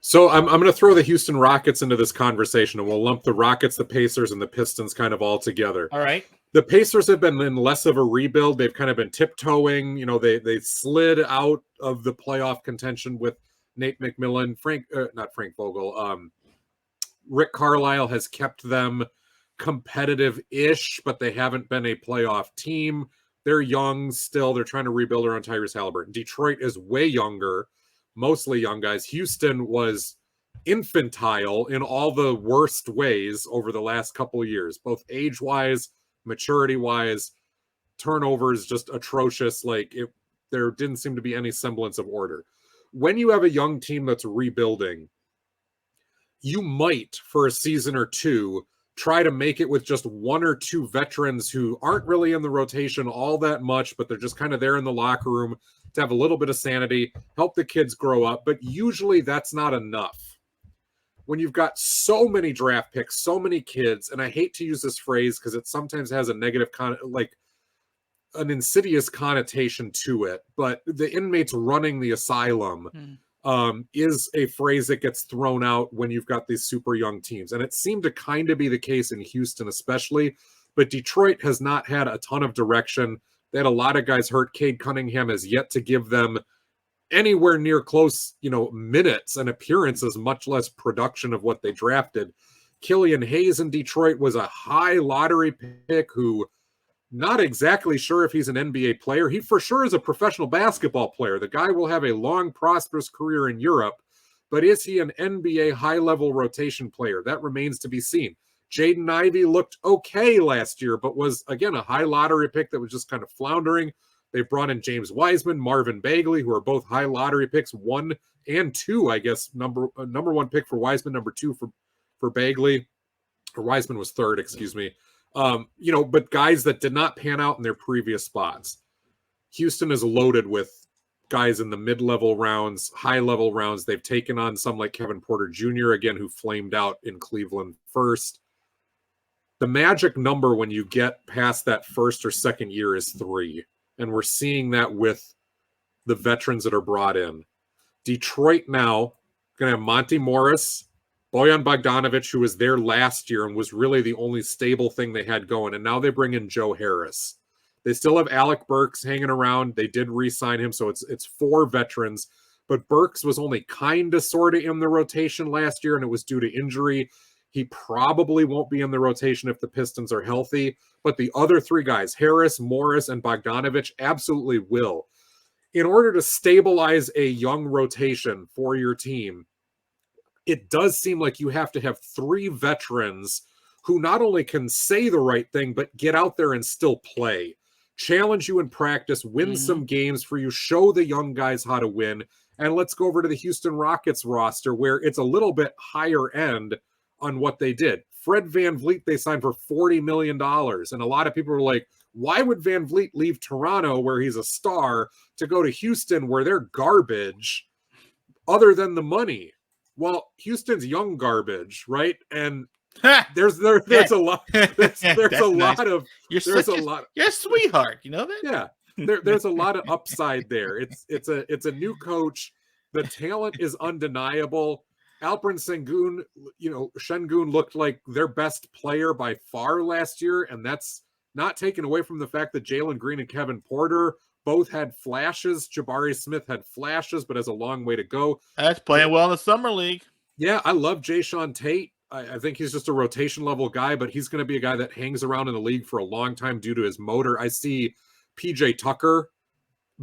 So I'm going to throw the Houston Rockets into this conversation, and we'll lump the Rockets, the Pacers, and the Pistons kind of all together. All right. The Pacers have been in less of a rebuild. They've kind of been tiptoeing. You know, they slid out of the playoff contention with Nate McMillan, not Frank Vogel. Rick Carlisle has kept them competitive-ish, but they haven't been a playoff team. They're young still. They're trying to rebuild around Tyrese Halliburton. Detroit is way younger, mostly young guys. Houston was infantile in all the worst ways over the last couple of years, both age-wise, maturity-wise, turnovers just atrocious. There didn't seem to be any semblance of order. When you have a young team that's rebuilding, you might, for a season or two, try to make it with just one or two veterans who aren't really in the rotation all that much, but they're just kind of there in the locker room to have a little bit of sanity, help the kids grow up. But usually that's not enough. When you've got so many draft picks, so many kids, and I hate to use this phrase because it sometimes has a negative, an insidious connotation to it, but the inmates running the asylum is a phrase that gets thrown out when you've got these super young teams. And it seemed to kind of be the case in Houston especially, but Detroit has not had a ton of direction. They had a lot of guys hurt. Cade Cunningham has yet to give them anywhere near close, minutes and appearances, much less production of what they drafted. Killian Hayes in Detroit was a high lottery pick who, not exactly sure if he's an NBA player. He for sure is a professional basketball player. The guy will have a long, prosperous career in Europe, but is he an NBA high-level rotation player? That remains to be seen. Jaden Ivey looked okay last year, but was, again, a high lottery pick that was just kind of floundering. They've brought in James Wiseman, Marvin Bagley, who are both high lottery picks, 1 and 2, I guess. Number 1 pick for Wiseman, number 2 for Bagley. Or Wiseman was 3rd, excuse me. But guys that did not pan out in their previous spots. Houston is loaded with guys in the mid-level rounds, high-level rounds. They've taken on some like Kevin Porter Jr., again, who flamed out in Cleveland first. The magic number when you get past that first or second year is 3. And we're seeing that with the veterans that are brought in. Detroit now going to have Monty Morris, Bojan Bogdanovic, who was there last year and was really the only stable thing they had going. And now they bring in Joe Harris. They still have Alec Burks hanging around. They did re-sign him, so it's 4 veterans. But Burks was only kind of sort of in the rotation last year, and it was due to injury. He probably won't be in the rotation if the Pistons are healthy. But the other 3 guys, Harris, Morris, and Bogdanovic, absolutely will. In order to stabilize a young rotation for your team, it does seem like you have to have 3 veterans who not only can say the right thing, but get out there and still play. Challenge you in practice, win some games for you, show the young guys how to win. And let's go over to the Houston Rockets roster where it's a little bit higher end on what they did. Fred VanVleet, they signed for $40 million. And a lot of people were like, why would VanVleet leave Toronto where he's a star to go to Houston where they're garbage other than the money? Well, Houston's young garbage, right? And there's a lot. You're a sweetheart, you know that? Yeah, there's a lot of upside there. It's a new coach. The talent is undeniable. Alperen Şengün looked like their best player by far last year, and that's not taken away from the fact that Jalen Green and Kevin Porter both had flashes. Jabari Smith had flashes, but has a long way to go. That's playing well in the summer league. Yeah, I love Jayshawn Tate. I think he's just a rotation level guy, but he's going to be a guy that hangs around in the league for a long time due to his motor. I see PJ Tucker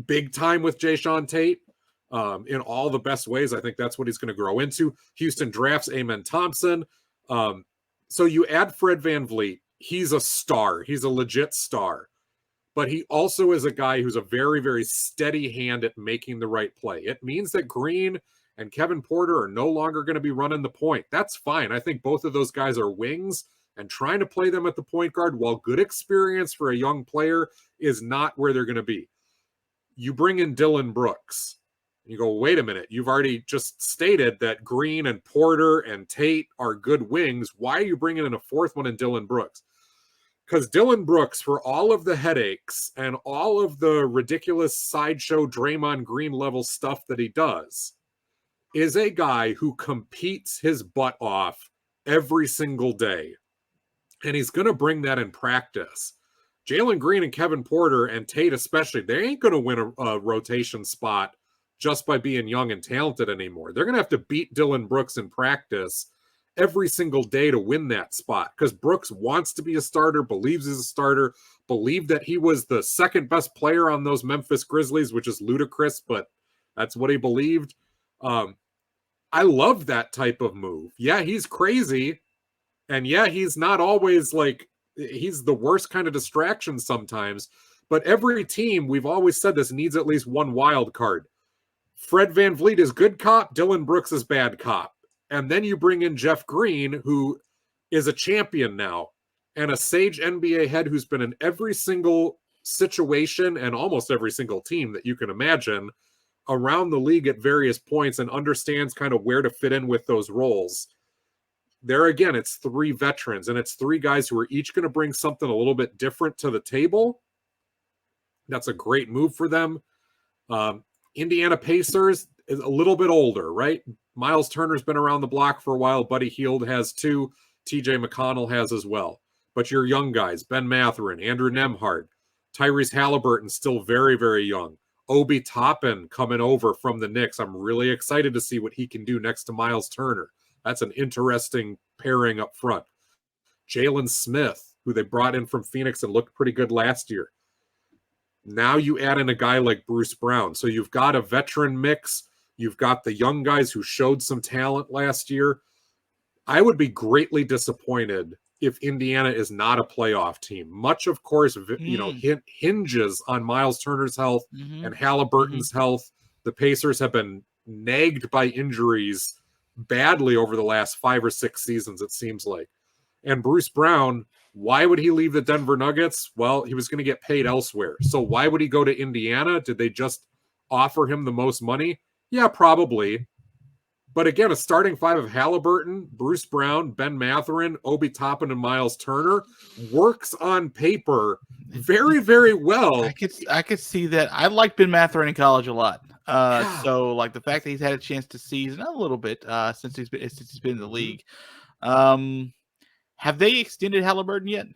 big time with Jayshawn Tate in all the best ways. I think that's what he's going to grow into. Houston drafts Amen Thompson. So you add Fred VanVleet. He's a star. He's a legit star. But he also is a guy who's a very, very steady hand at making the right play. It means that Green and Kevin Porter are no longer going to be running the point. That's fine. I think both of those guys are wings, and trying to play them at the point guard, while good experience for a young player, is not where they're going to be. You bring in Dylan Brooks. And you go, wait a minute. You've already just stated that Green and Porter and Tate are good wings. Why are you bringing in a 4th one in Dylan Brooks? Because Dillon Brooks, for all of the headaches and all of the ridiculous sideshow Draymond Green level stuff that he does, is a guy who competes his butt off every single day. And he's going to bring that in practice. Jalen Green and Kevin Porter and Tate especially, they ain't going to win a rotation spot just by being young and talented anymore. They're going to have to beat Dillon Brooks in practice every single day to win that spot, because Brooks wants to be a starter, believes he's a starter, believed that he was the second best player on those Memphis Grizzlies, which is ludicrous, but that's what he believed. I love that type of move. Yeah, he's crazy. And yeah, he's not always like, he's the worst kind of distraction sometimes. But every team, we've always said this, needs at least one wild card. Fred VanVleet is good cop. Dillon Brooks is bad cop. And then you bring in Jeff Green, who is a champion now, and a sage NBA head who's been in every single situation and almost every single team that you can imagine around the league at various points and understands kind of where to fit in with those roles. There again, it's three veterans, and it's three guys who are each going to bring something a little bit different to the table. That's a great move for them. Indiana Pacers is a little bit older, right? Miles Turner's been around the block for a while. Buddy Hield has too. TJ McConnell has as well. But your young guys, Ben Mathurin, Andrew Nembhard, Tyrese Halliburton, still very, very young. Obi Toppin coming over from the Knicks. I'm really excited to see what he can do next to Miles Turner. That's an interesting pairing up front. Jalen Smith, who they brought in from Phoenix and looked pretty good last year. Now you add in a guy like Bruce Brown. So you've got a veteran mix. You've got the young guys who showed some talent last year. I would be greatly disappointed if Indiana is not a playoff team. Much, of course, hinges on Miles Turner's health and Halliburton's health. The Pacers have been nagged by injuries badly over the last 5 or 6 seasons, it seems like. And Bruce Brown, why would he leave the Denver Nuggets? Well, he was going to get paid elsewhere. So why would he go to Indiana? Did they just offer him the most money? Yeah, probably. But again, a starting five of Halliburton, Bruce Brown, Ben Mathurin, Obi Toppin, and Miles Turner works on paper very, very well. I could see that. I liked Ben Mathurin in college a lot. So like the fact that he's had a chance to season a little bit since he's been in the league. Have they extended Halliburton yet?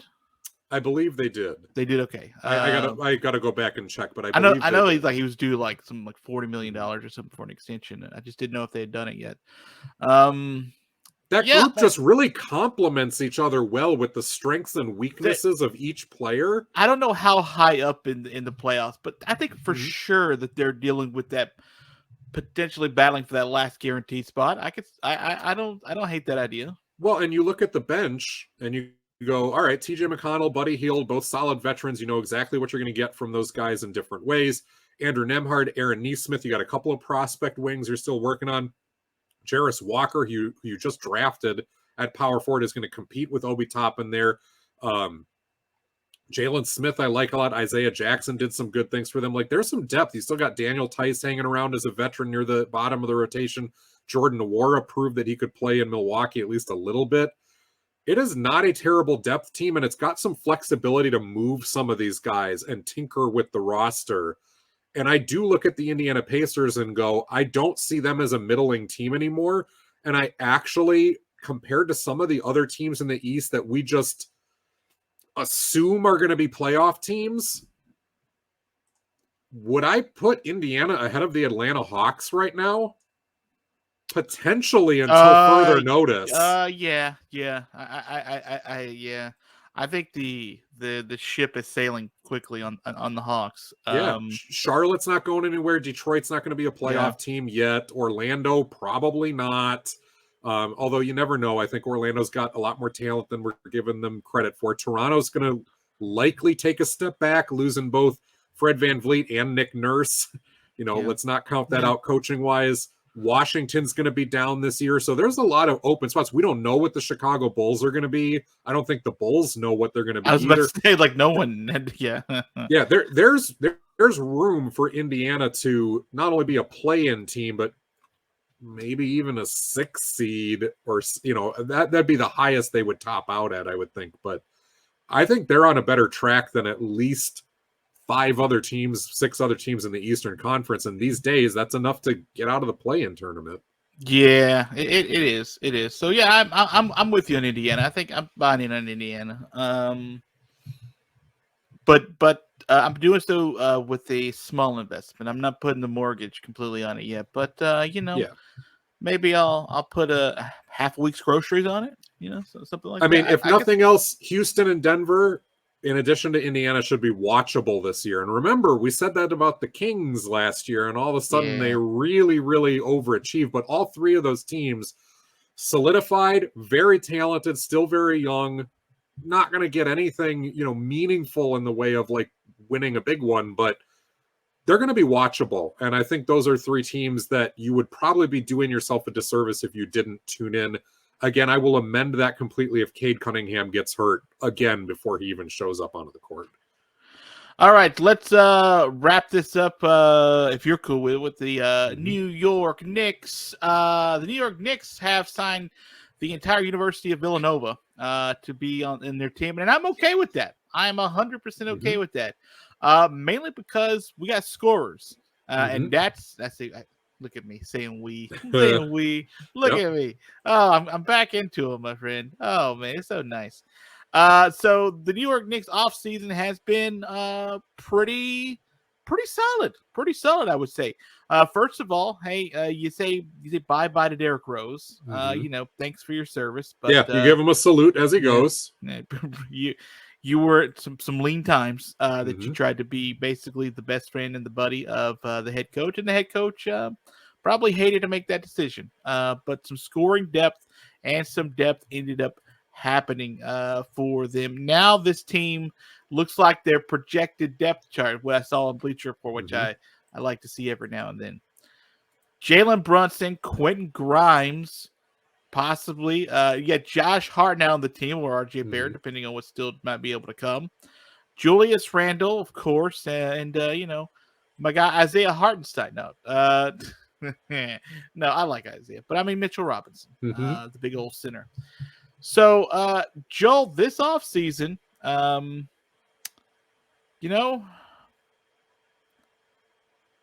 I believe they did. They did. Okay. I gotta go back and check, but I know he was due like some like $40 million or something for an extension. I just didn't know if they had done it yet. That group just really complements each other well with the strengths and weaknesses of each player. I don't know how high up in the playoffs, but I think for sure that they're dealing with that, potentially battling for that last guaranteed spot. I don't hate that idea. Well, and you look at the bench and you go, all right, TJ McConnell, Buddy Hield, both solid veterans. You know exactly what you're going to get from those guys in different ways. Andrew Nembhard, Aaron Nesmith, you got a couple of prospect wings you're still working on. Jarris Walker, who you just drafted at power forward, is going to compete with Obi Toppin there. Jalen Smith, I like a lot. Isaiah Jackson did some good things for them. Like, there's some depth. You still got Daniel Tice hanging around as a veteran near the bottom of the rotation. Jordan Nwora proved that he could play in Milwaukee at least a little bit. It is not a terrible depth team, and it's got some flexibility to move some of these guys and tinker with the roster. And I do look at the Indiana Pacers and go, I don't see them as a middling team anymore. And I actually, compared to some of the other teams in the East that we just assume are going to be playoff teams, would I put Indiana ahead of the Atlanta Hawks right now? Potentially until further notice. Yeah. I think the ship is sailing quickly on the Hawks. Charlotte's not going anywhere. Detroit's not going to be a playoff team yet. Orlando probably not. Although you never know. I think Orlando's got a lot more talent than we're giving them credit for. Toronto's going to likely take a step back, losing both Fred VanVleet and Nick Nurse. Let's not count that out coaching wise. Washington's going to be down this year. So there's a lot of open spots. We don't know what the Chicago Bulls are going to be. I don't think the Bulls know what they're going to be. I was about to say, like, no one. There's room for Indiana to not only be a play-in team, but maybe even a 6 seed, or, that'd be the highest they would top out at, I would think. But I think they're on a better track than at least 6 other teams in the Eastern Conference. And these days, that's enough to get out of the play-in tournament. Yeah, it is. It is. So yeah, I'm with you on Indiana. I think I'm buying in on Indiana. But I'm doing so with a small investment. I'm not putting the mortgage completely on it yet. But maybe I'll put a half a week's groceries on it. So something like that. I mean, if I nothing guess, else, Houston and Denver, in addition to Indiana, should be watchable this year. And remember, we said that about the Kings last year, and all of a sudden they really, really overachieved. But all 3 of those teams solidified, very talented, still very young, not going to get anything, meaningful in the way of like winning a big one, but they're going to be watchable. And I think those are 3 teams that you would probably be doing yourself a disservice if you didn't tune in. Again, I will amend that completely if Cade Cunningham gets hurt again before he even shows up onto the court. All right, let's wrap this up, if you're cool with the New York Knicks. The New York Knicks have signed the entire University of Villanova to be in their team, and I'm okay with that. I'm 100% okay with that, mainly because we got scorers, and that's it. Look at me saying we. Look at me. Oh, I'm back into it, my friend. Oh man, it's so nice. So the New York Knicks offseason has been pretty solid, I would say. First of all, hey, you say bye to Derrick Rose. Thanks for your service. But you give him a salute as he goes. You were at some lean times that you tried to be basically the best friend and the buddy of the head coach, and the head coach probably hated to make that decision. But some scoring depth and some depth ended up happening for them. Now this team looks like their projected depth chart, what I saw on Bleacher Report, which I like to see every now and then. Jalen Brunson, Quentin Grimes, possibly. You got Josh Hart now on the team, or RJ Barrett, depending on what still might be able to come. Julius Randle, of course, and my guy Isaiah Hartenstein. No, no, I like Isaiah, but I mean Mitchell Robinson, the big old center. So, Joel, this offseason,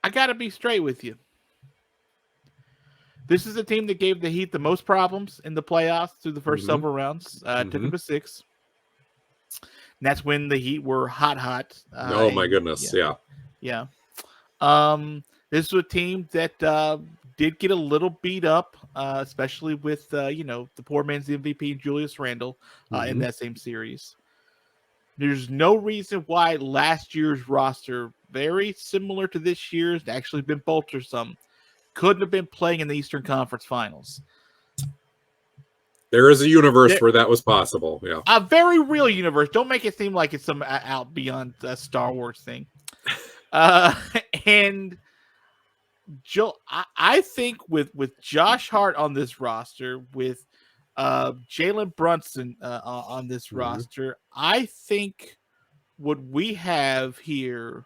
I got to be straight with you. This is a team that gave the Heat the most problems in the playoffs through the first several rounds. Took them to 6. And that's when the Heat were hot. Oh, my goodness. Yeah. This is a team that did get a little beat up, especially with, the poor man's MVP, Julius Randle, in that same series. There's no reason why last year's roster, very similar to this year's, actually been bolstered some, couldn't have been playing in the Eastern Conference Finals. There is a universe where that was possible. Yeah, a very real universe. Don't make it seem like it's some out beyond Star Wars thing. And Joe, I think with Josh Hart on this roster, with Jalen Brunson on this roster, I think what we have here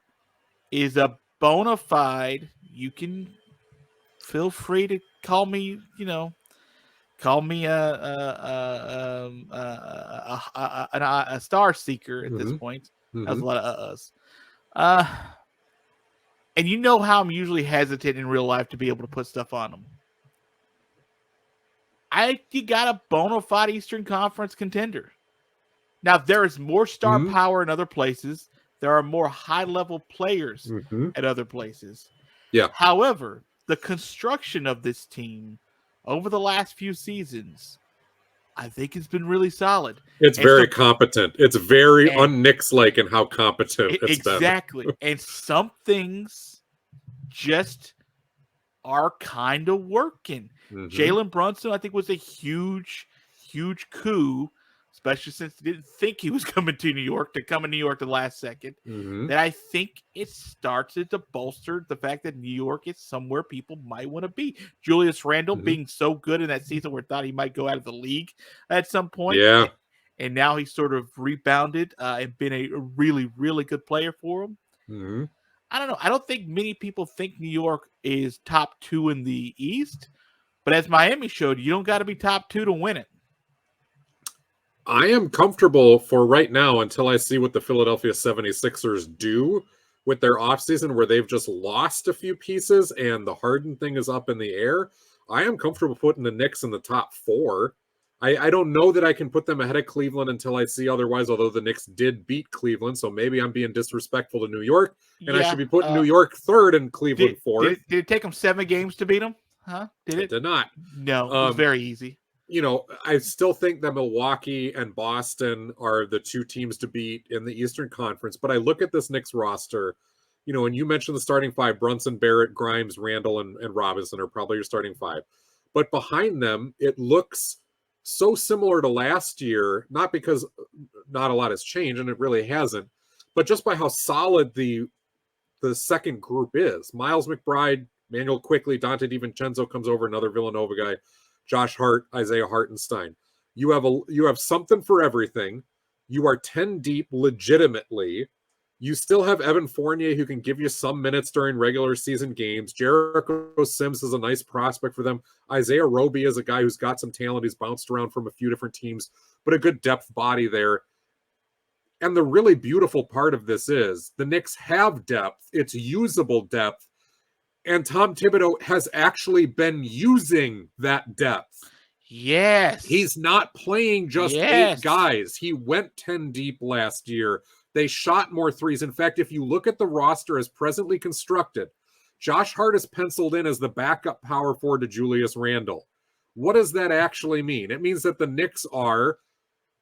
is a bona fide. You can feel free to call me, a star seeker at this point. That's a lot of us. And you know how I'm usually hesitant in real life to be able to put stuff on them. You got a bona fide Eastern Conference contender. Now, there is more star power in other places. There are more high-level players at other places. Yeah. However, the construction of this team over the last few seasons, I think it's been really solid. It's very competent. It's very un-Knicks-like in how competent it's been. Exactly. And some things just are kind of working. Jalen Brunson, I think, was a huge coup, especially since they didn't think he was coming to New York, to come to New York the last second. That I think it started to bolster the fact that New York is somewhere people might want to be. Julius Randle being so good in that season where I thought he might go out of the league at some point. Yeah. And now he's sort of rebounded and been a really, really good player for him. I don't know. I don't think many people think New York is top 2 in the East. But as Miami showed, you don't got to be top 2 to win it. I am comfortable for right now until I see what the Philadelphia 76ers do with their offseason, where they've just lost a few pieces and the Harden thing is up in the air. I am comfortable putting the Knicks in the top 4. I don't know that I can put them ahead of Cleveland until I see otherwise, although the Knicks did beat Cleveland, so maybe I'm being disrespectful to New York, and I should be putting New York 3rd and Cleveland 4th. Did it take them 7 games to beat them? Huh? Did it? It did not. No, it was very easy. You know, I still think that Milwaukee and Boston are the 2 teams to beat in the Eastern Conference, but I look at this Knicks roster, you know, and you mentioned the starting 5, Brunson, Barrett, Grimes, Randall, and Robinson are probably your starting 5. But behind them, it looks so similar to last year, not because not a lot has changed, and it really hasn't, but just by how solid the second group is. Miles McBride, Manuel Quickley, Dante DiVincenzo comes over, another Villanova guy, Josh Hart, Isaiah Hartenstein. You have something for everything. You are 10 deep legitimately. You still have Evan Fournier who can give you some minutes during regular season games. Jericho Sims is a nice prospect for them. Isaiah Roby is a guy who's got some talent. He's bounced around from a few different teams, but a good depth body there. And the really beautiful part of this is the Knicks have depth. It's usable depth. And Tom Thibodeau has actually been using that depth. Yes. He's not playing just 8 guys. He went 10 deep last year. They shot more threes. In fact, if you look at the roster as presently constructed, Josh Hart is penciled in as the backup power forward to Julius Randle. What does that actually mean? It means that the Knicks are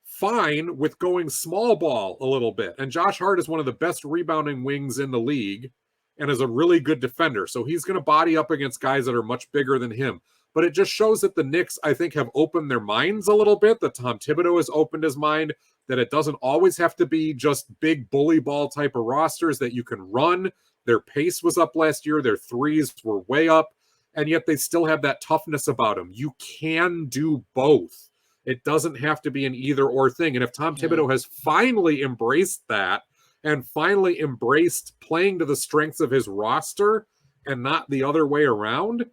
fine with going small ball a little bit. And Josh Hart is one of the best rebounding wings in the league and is a really good defender. So he's going to body up against guys that are much bigger than him. But it just shows that the Knicks, I think, have opened their minds a little bit, that Tom Thibodeau has opened his mind, that it doesn't always have to be just big bully ball type of rosters, that you can run. Their pace was up last year. Their threes were way up, and yet they still have that toughness about them. You can do both. It doesn't have to be an either-or thing. And if Tom Thibodeau has finally embraced that and finally embraced playing to the strengths of his roster and not the other way around,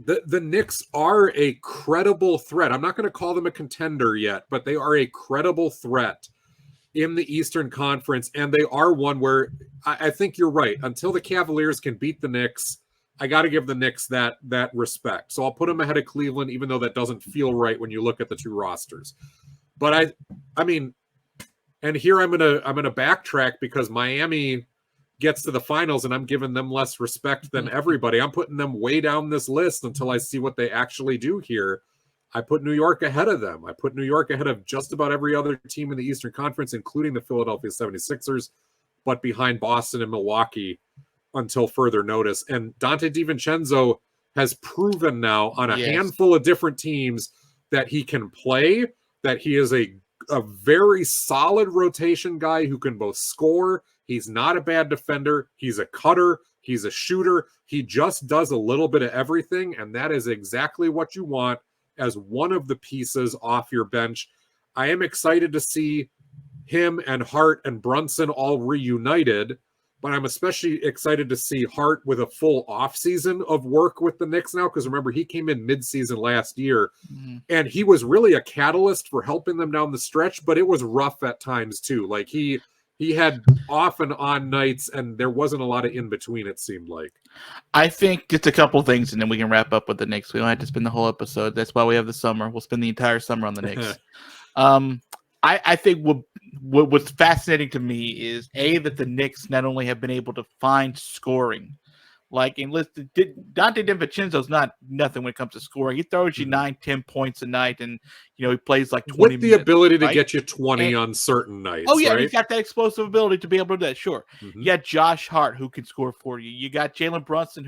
the Knicks are a credible threat. I'm not going to call them a contender yet, but they are a credible threat in the Eastern Conference, and they are one where I think you're right. Until the Cavaliers can beat the Knicks, I got to give the Knicks that respect. So I'll put them ahead of Cleveland, even though that doesn't feel right when you look at the 2 rosters. But I mean, and here I'm gonna backtrack because Miami gets to the finals and I'm giving them less respect than everybody. I'm putting them way down this list until I see what they actually do here. I put New York ahead of them. I put New York ahead of just about every other team in the Eastern Conference, including the Philadelphia 76ers, but behind Boston and Milwaukee until further notice. And Dante DiVincenzo has proven now on a handful of different teams that he can play, that he is a very solid rotation guy who can both score. He's not a bad defender. He's a cutter. He's a shooter. He just does a little bit of everything, and that is exactly what you want as one of the pieces off your bench. I am excited to see him and Hart and Brunson all reunited, but I'm especially excited to see Hart with a full offseason of work with the Knicks now, because remember, he came in midseason last year, and he was really a catalyst for helping them down the stretch, but it was rough at times too. Like he had off and on nights, and there wasn't a lot of in between, it seemed like. I think just a couple things, and then we can wrap up with the Knicks. We don't have to spend the whole episode. That's why we have the summer. We'll spend the entire summer on the Knicks. I think what's fascinating to me is that the Knicks not only have been able to find scoring, like Dante DiVincenzo's not nothing when it comes to scoring. He throws you 9-10 points a night, and he plays like 20 with the minutes, ability to get you 20 on certain nights. Oh yeah, right? He's got that explosive ability to be able to do that. Sure, you got Josh Hart who can score for you. You got Jalen Brunson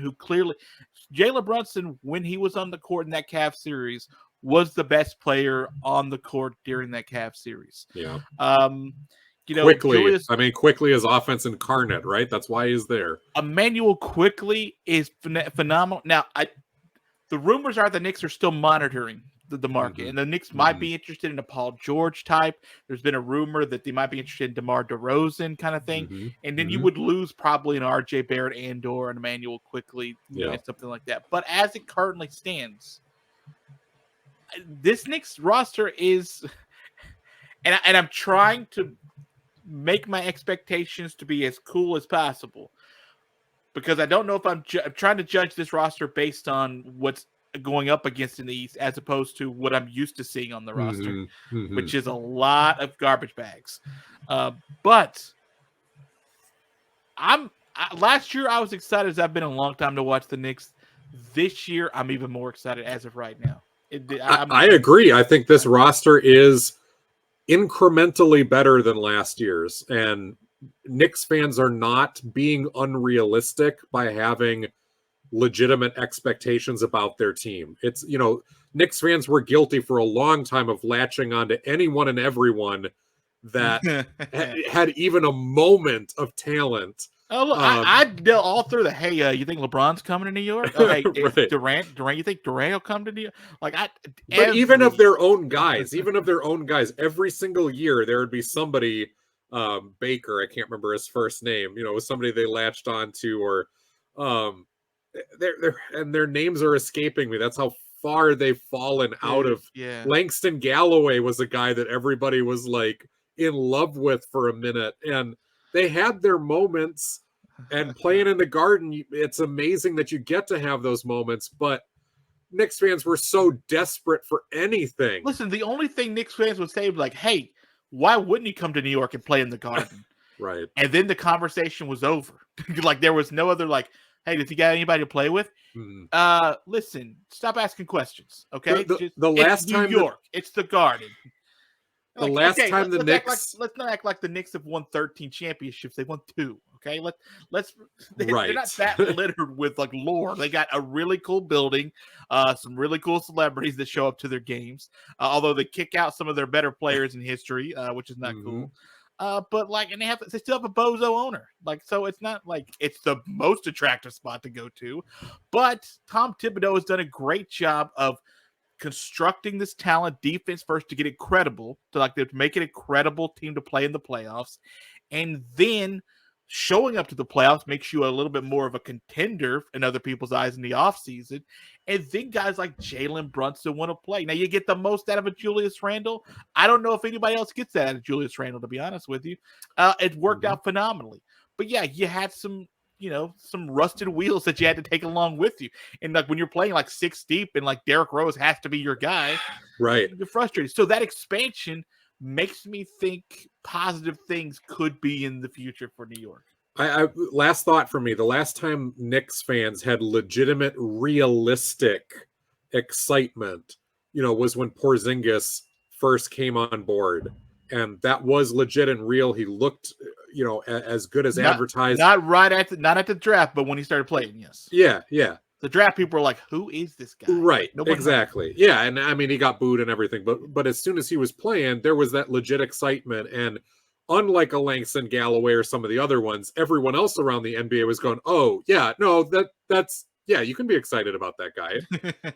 when he was on the court in that Cavs series was the best player on the court during that Cavs series. Yeah. Quickly is offense incarnate, right? That's why he's there. Emmanuel Quickley is phenomenal. Now, the rumors are the Knicks are still monitoring the market, and the Knicks might be interested in a Paul George type. There's been a rumor that they might be interested in DeMar DeRozan kind of thing, and then you would lose probably an RJ Barrett and/or an Emmanuel Quickley, something like that. But as it currently stands, this Knicks roster is, and I'm trying to make my expectations to be as cool as possible, because I don't know if I'm trying to judge this roster based on what's going up against in the East as opposed to what I'm used to seeing on the roster, which is a lot of garbage bags. But last year I was excited as I've been a long time to watch the Knicks. This year I'm even more excited as of right now. I agree. I think this roster is incrementally better than last year's, and Knicks fans are not being unrealistic by having legitimate expectations about their team. It's, Knicks fans were guilty for a long time of latching onto anyone and everyone that had even a moment of talent. Oh, look, I all through the, hey, you think LeBron's coming to New York? Oh, hey, right. Durant, you think Durant will come to New York? But even of their own guys, every single year there would be somebody, Baker, I can't remember his first name, was somebody they latched onto, or their names are escaping me. That's how far they've fallen out of. Yeah. Langston Galloway was a guy that everybody was like in love with for a minute, and they had their moments, and playing in the Garden, it's amazing that you get to have those moments, but Knicks fans were so desperate for anything. Listen, the only thing Knicks fans would say was like, hey, why wouldn't you come to New York and play in the Garden? Right. And then the conversation was over. Like, there was no other, like, hey, does he got anybody to play with? Listen, stop asking questions, okay? The last time New York, it's the Garden. The last time the Knicks, let's not act like the Knicks have won 13 championships. They won 2. Okay, they're not that littered with like lore. They got a really cool building, some really cool celebrities that show up to their games. Although they kick out some of their better players in history, which is not cool. But and they still have a bozo owner. So it's not like it's the most attractive spot to go to. But Tom Thibodeau has done a great job of constructing this talent defense first to get it credible, to make it a credible team to play in the playoffs, and then showing up to the playoffs makes you a little bit more of a contender in other people's eyes in the offseason. And then guys like Jalen Brunson want to play. Now you get the most out of a Julius Randle. I don't know if anybody else gets that out of Julius Randle, to be honest with you. It worked out phenomenally. But yeah, you had some rusted wheels that you had to take along with you. And when you're playing 6 deep and Derrick Rose has to be your guy, right? You're frustrated. So that expansion makes me think positive things could be in the future for New York. Last thought for me, the last time Knicks fans had legitimate, realistic excitement, was when Porzingis first came on board. And that was legit and real. He looked, as good as advertised. Not at the draft, but when he started playing, yes. Yeah. The draft people were like, "Who is this guy?" Right, exactly. Knows. Yeah, and I mean, he got booed and everything, but as soon as he was playing, there was that legit excitement. And unlike a Langston Galloway or some of the other ones, everyone else around the NBA was going, "Oh, yeah, no, that's you can be excited about that guy."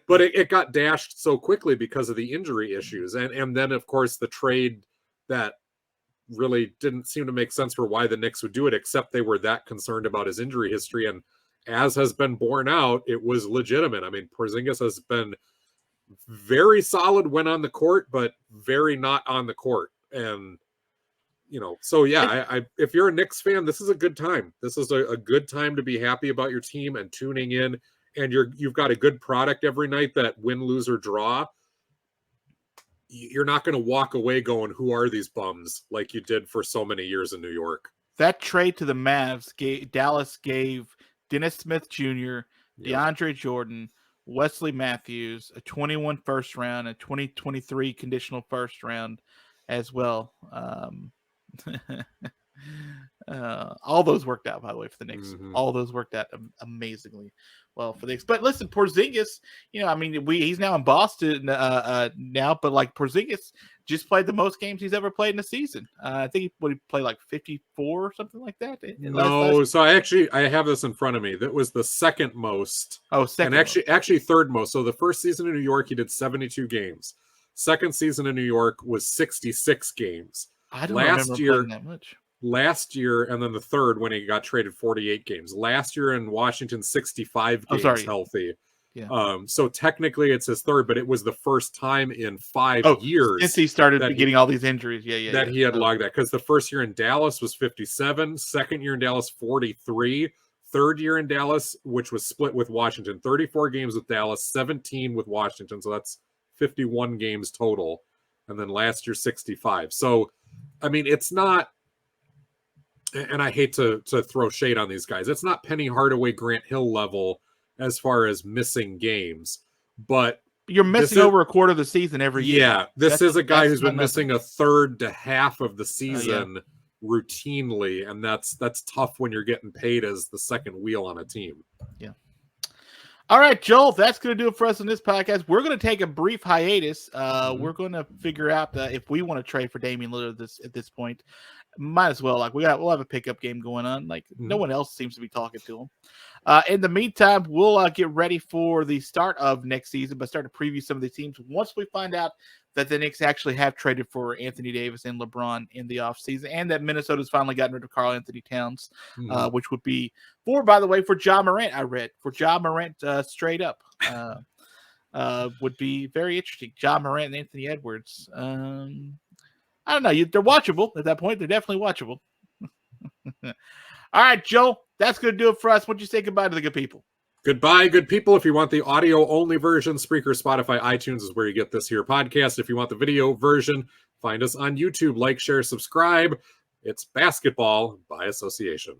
But it got dashed so quickly because of the injury issues, and then of course the trade that really didn't seem to make sense for why the Knicks would do it, except they were that concerned about his injury history. And as has been borne out, it was legitimate. I mean, Porzingis has been very solid when on the court, but very not on the court. And, so yeah, if you're a Knicks fan, this is a good time. This is a good time to be happy about your team and tuning in. And you've got a good product every night that win, lose, or draw. You're not going to walk away going, who are these bums, like you did for so many years in New York. That trade to the Mavs, Dallas gave Dennis Smith Jr., DeAndre Jordan, Wesley Matthews, a 21 first round, a 2023 conditional first round as well. All those worked out, by the way, for the Knicks. All those worked out amazingly well for the Knicks. But listen, Porzingis, he's now in Boston now, but Porzingis just played the most games he's ever played in a season. I think he played 54 or something like that. No, so I have this in front of me. That was the second most. Oh, second. And actually third most. So the first season in New York, he did 72 games. Second season in New York was 66 games. I don't remember playing that much. Last year, and then the third when he got traded, 48 games. Last year in Washington, 65 games healthy. Yeah. So technically it's his third, but it was the first time in 5 years since he started getting all these injuries. Yeah. He had logged that, because the first year in Dallas was 57, second year in Dallas 43, third year in Dallas, which was split with Washington, 34 games with Dallas, 17 with Washington, so that's 51 games total, and then last year 65. So I mean, it's not, and I hate to throw shade on these guys, it's not Penny Hardaway, Grant Hill level as far as missing games, but you're missing over a quarter of the season every year. Yeah, this is a guy who's been missing a third to half of the season routinely, and that's tough when you're getting paid as the second wheel on a team. Yeah. All right, Joel, that's going to do it for us on this podcast. We're going to take a brief hiatus. We're going to figure out if we want to trade for Damian Lillard at this point. Might as well. We'll have a pickup game going on. No one else seems to be talking to him. In the meantime, we'll get ready for the start of next season, but start to preview some of the teams once we find out that the Knicks actually have traded for Anthony Davis and LeBron in the offseason, and that Minnesota's finally gotten rid of Karl Anthony Towns, which would be for Ja Morant. I read for Ja Morant straight up would be very interesting. Ja Morant and Anthony Edwards. I don't know. They're watchable at that point. They're definitely watchable. All right, Joe, that's going to do it for us. What'd you say goodbye to the good people? Goodbye, good people. If you want the audio-only version, Spreaker, Spotify, iTunes is where you get this here podcast. If you want the video version, find us on YouTube. Like, share, subscribe. It's basketball by association.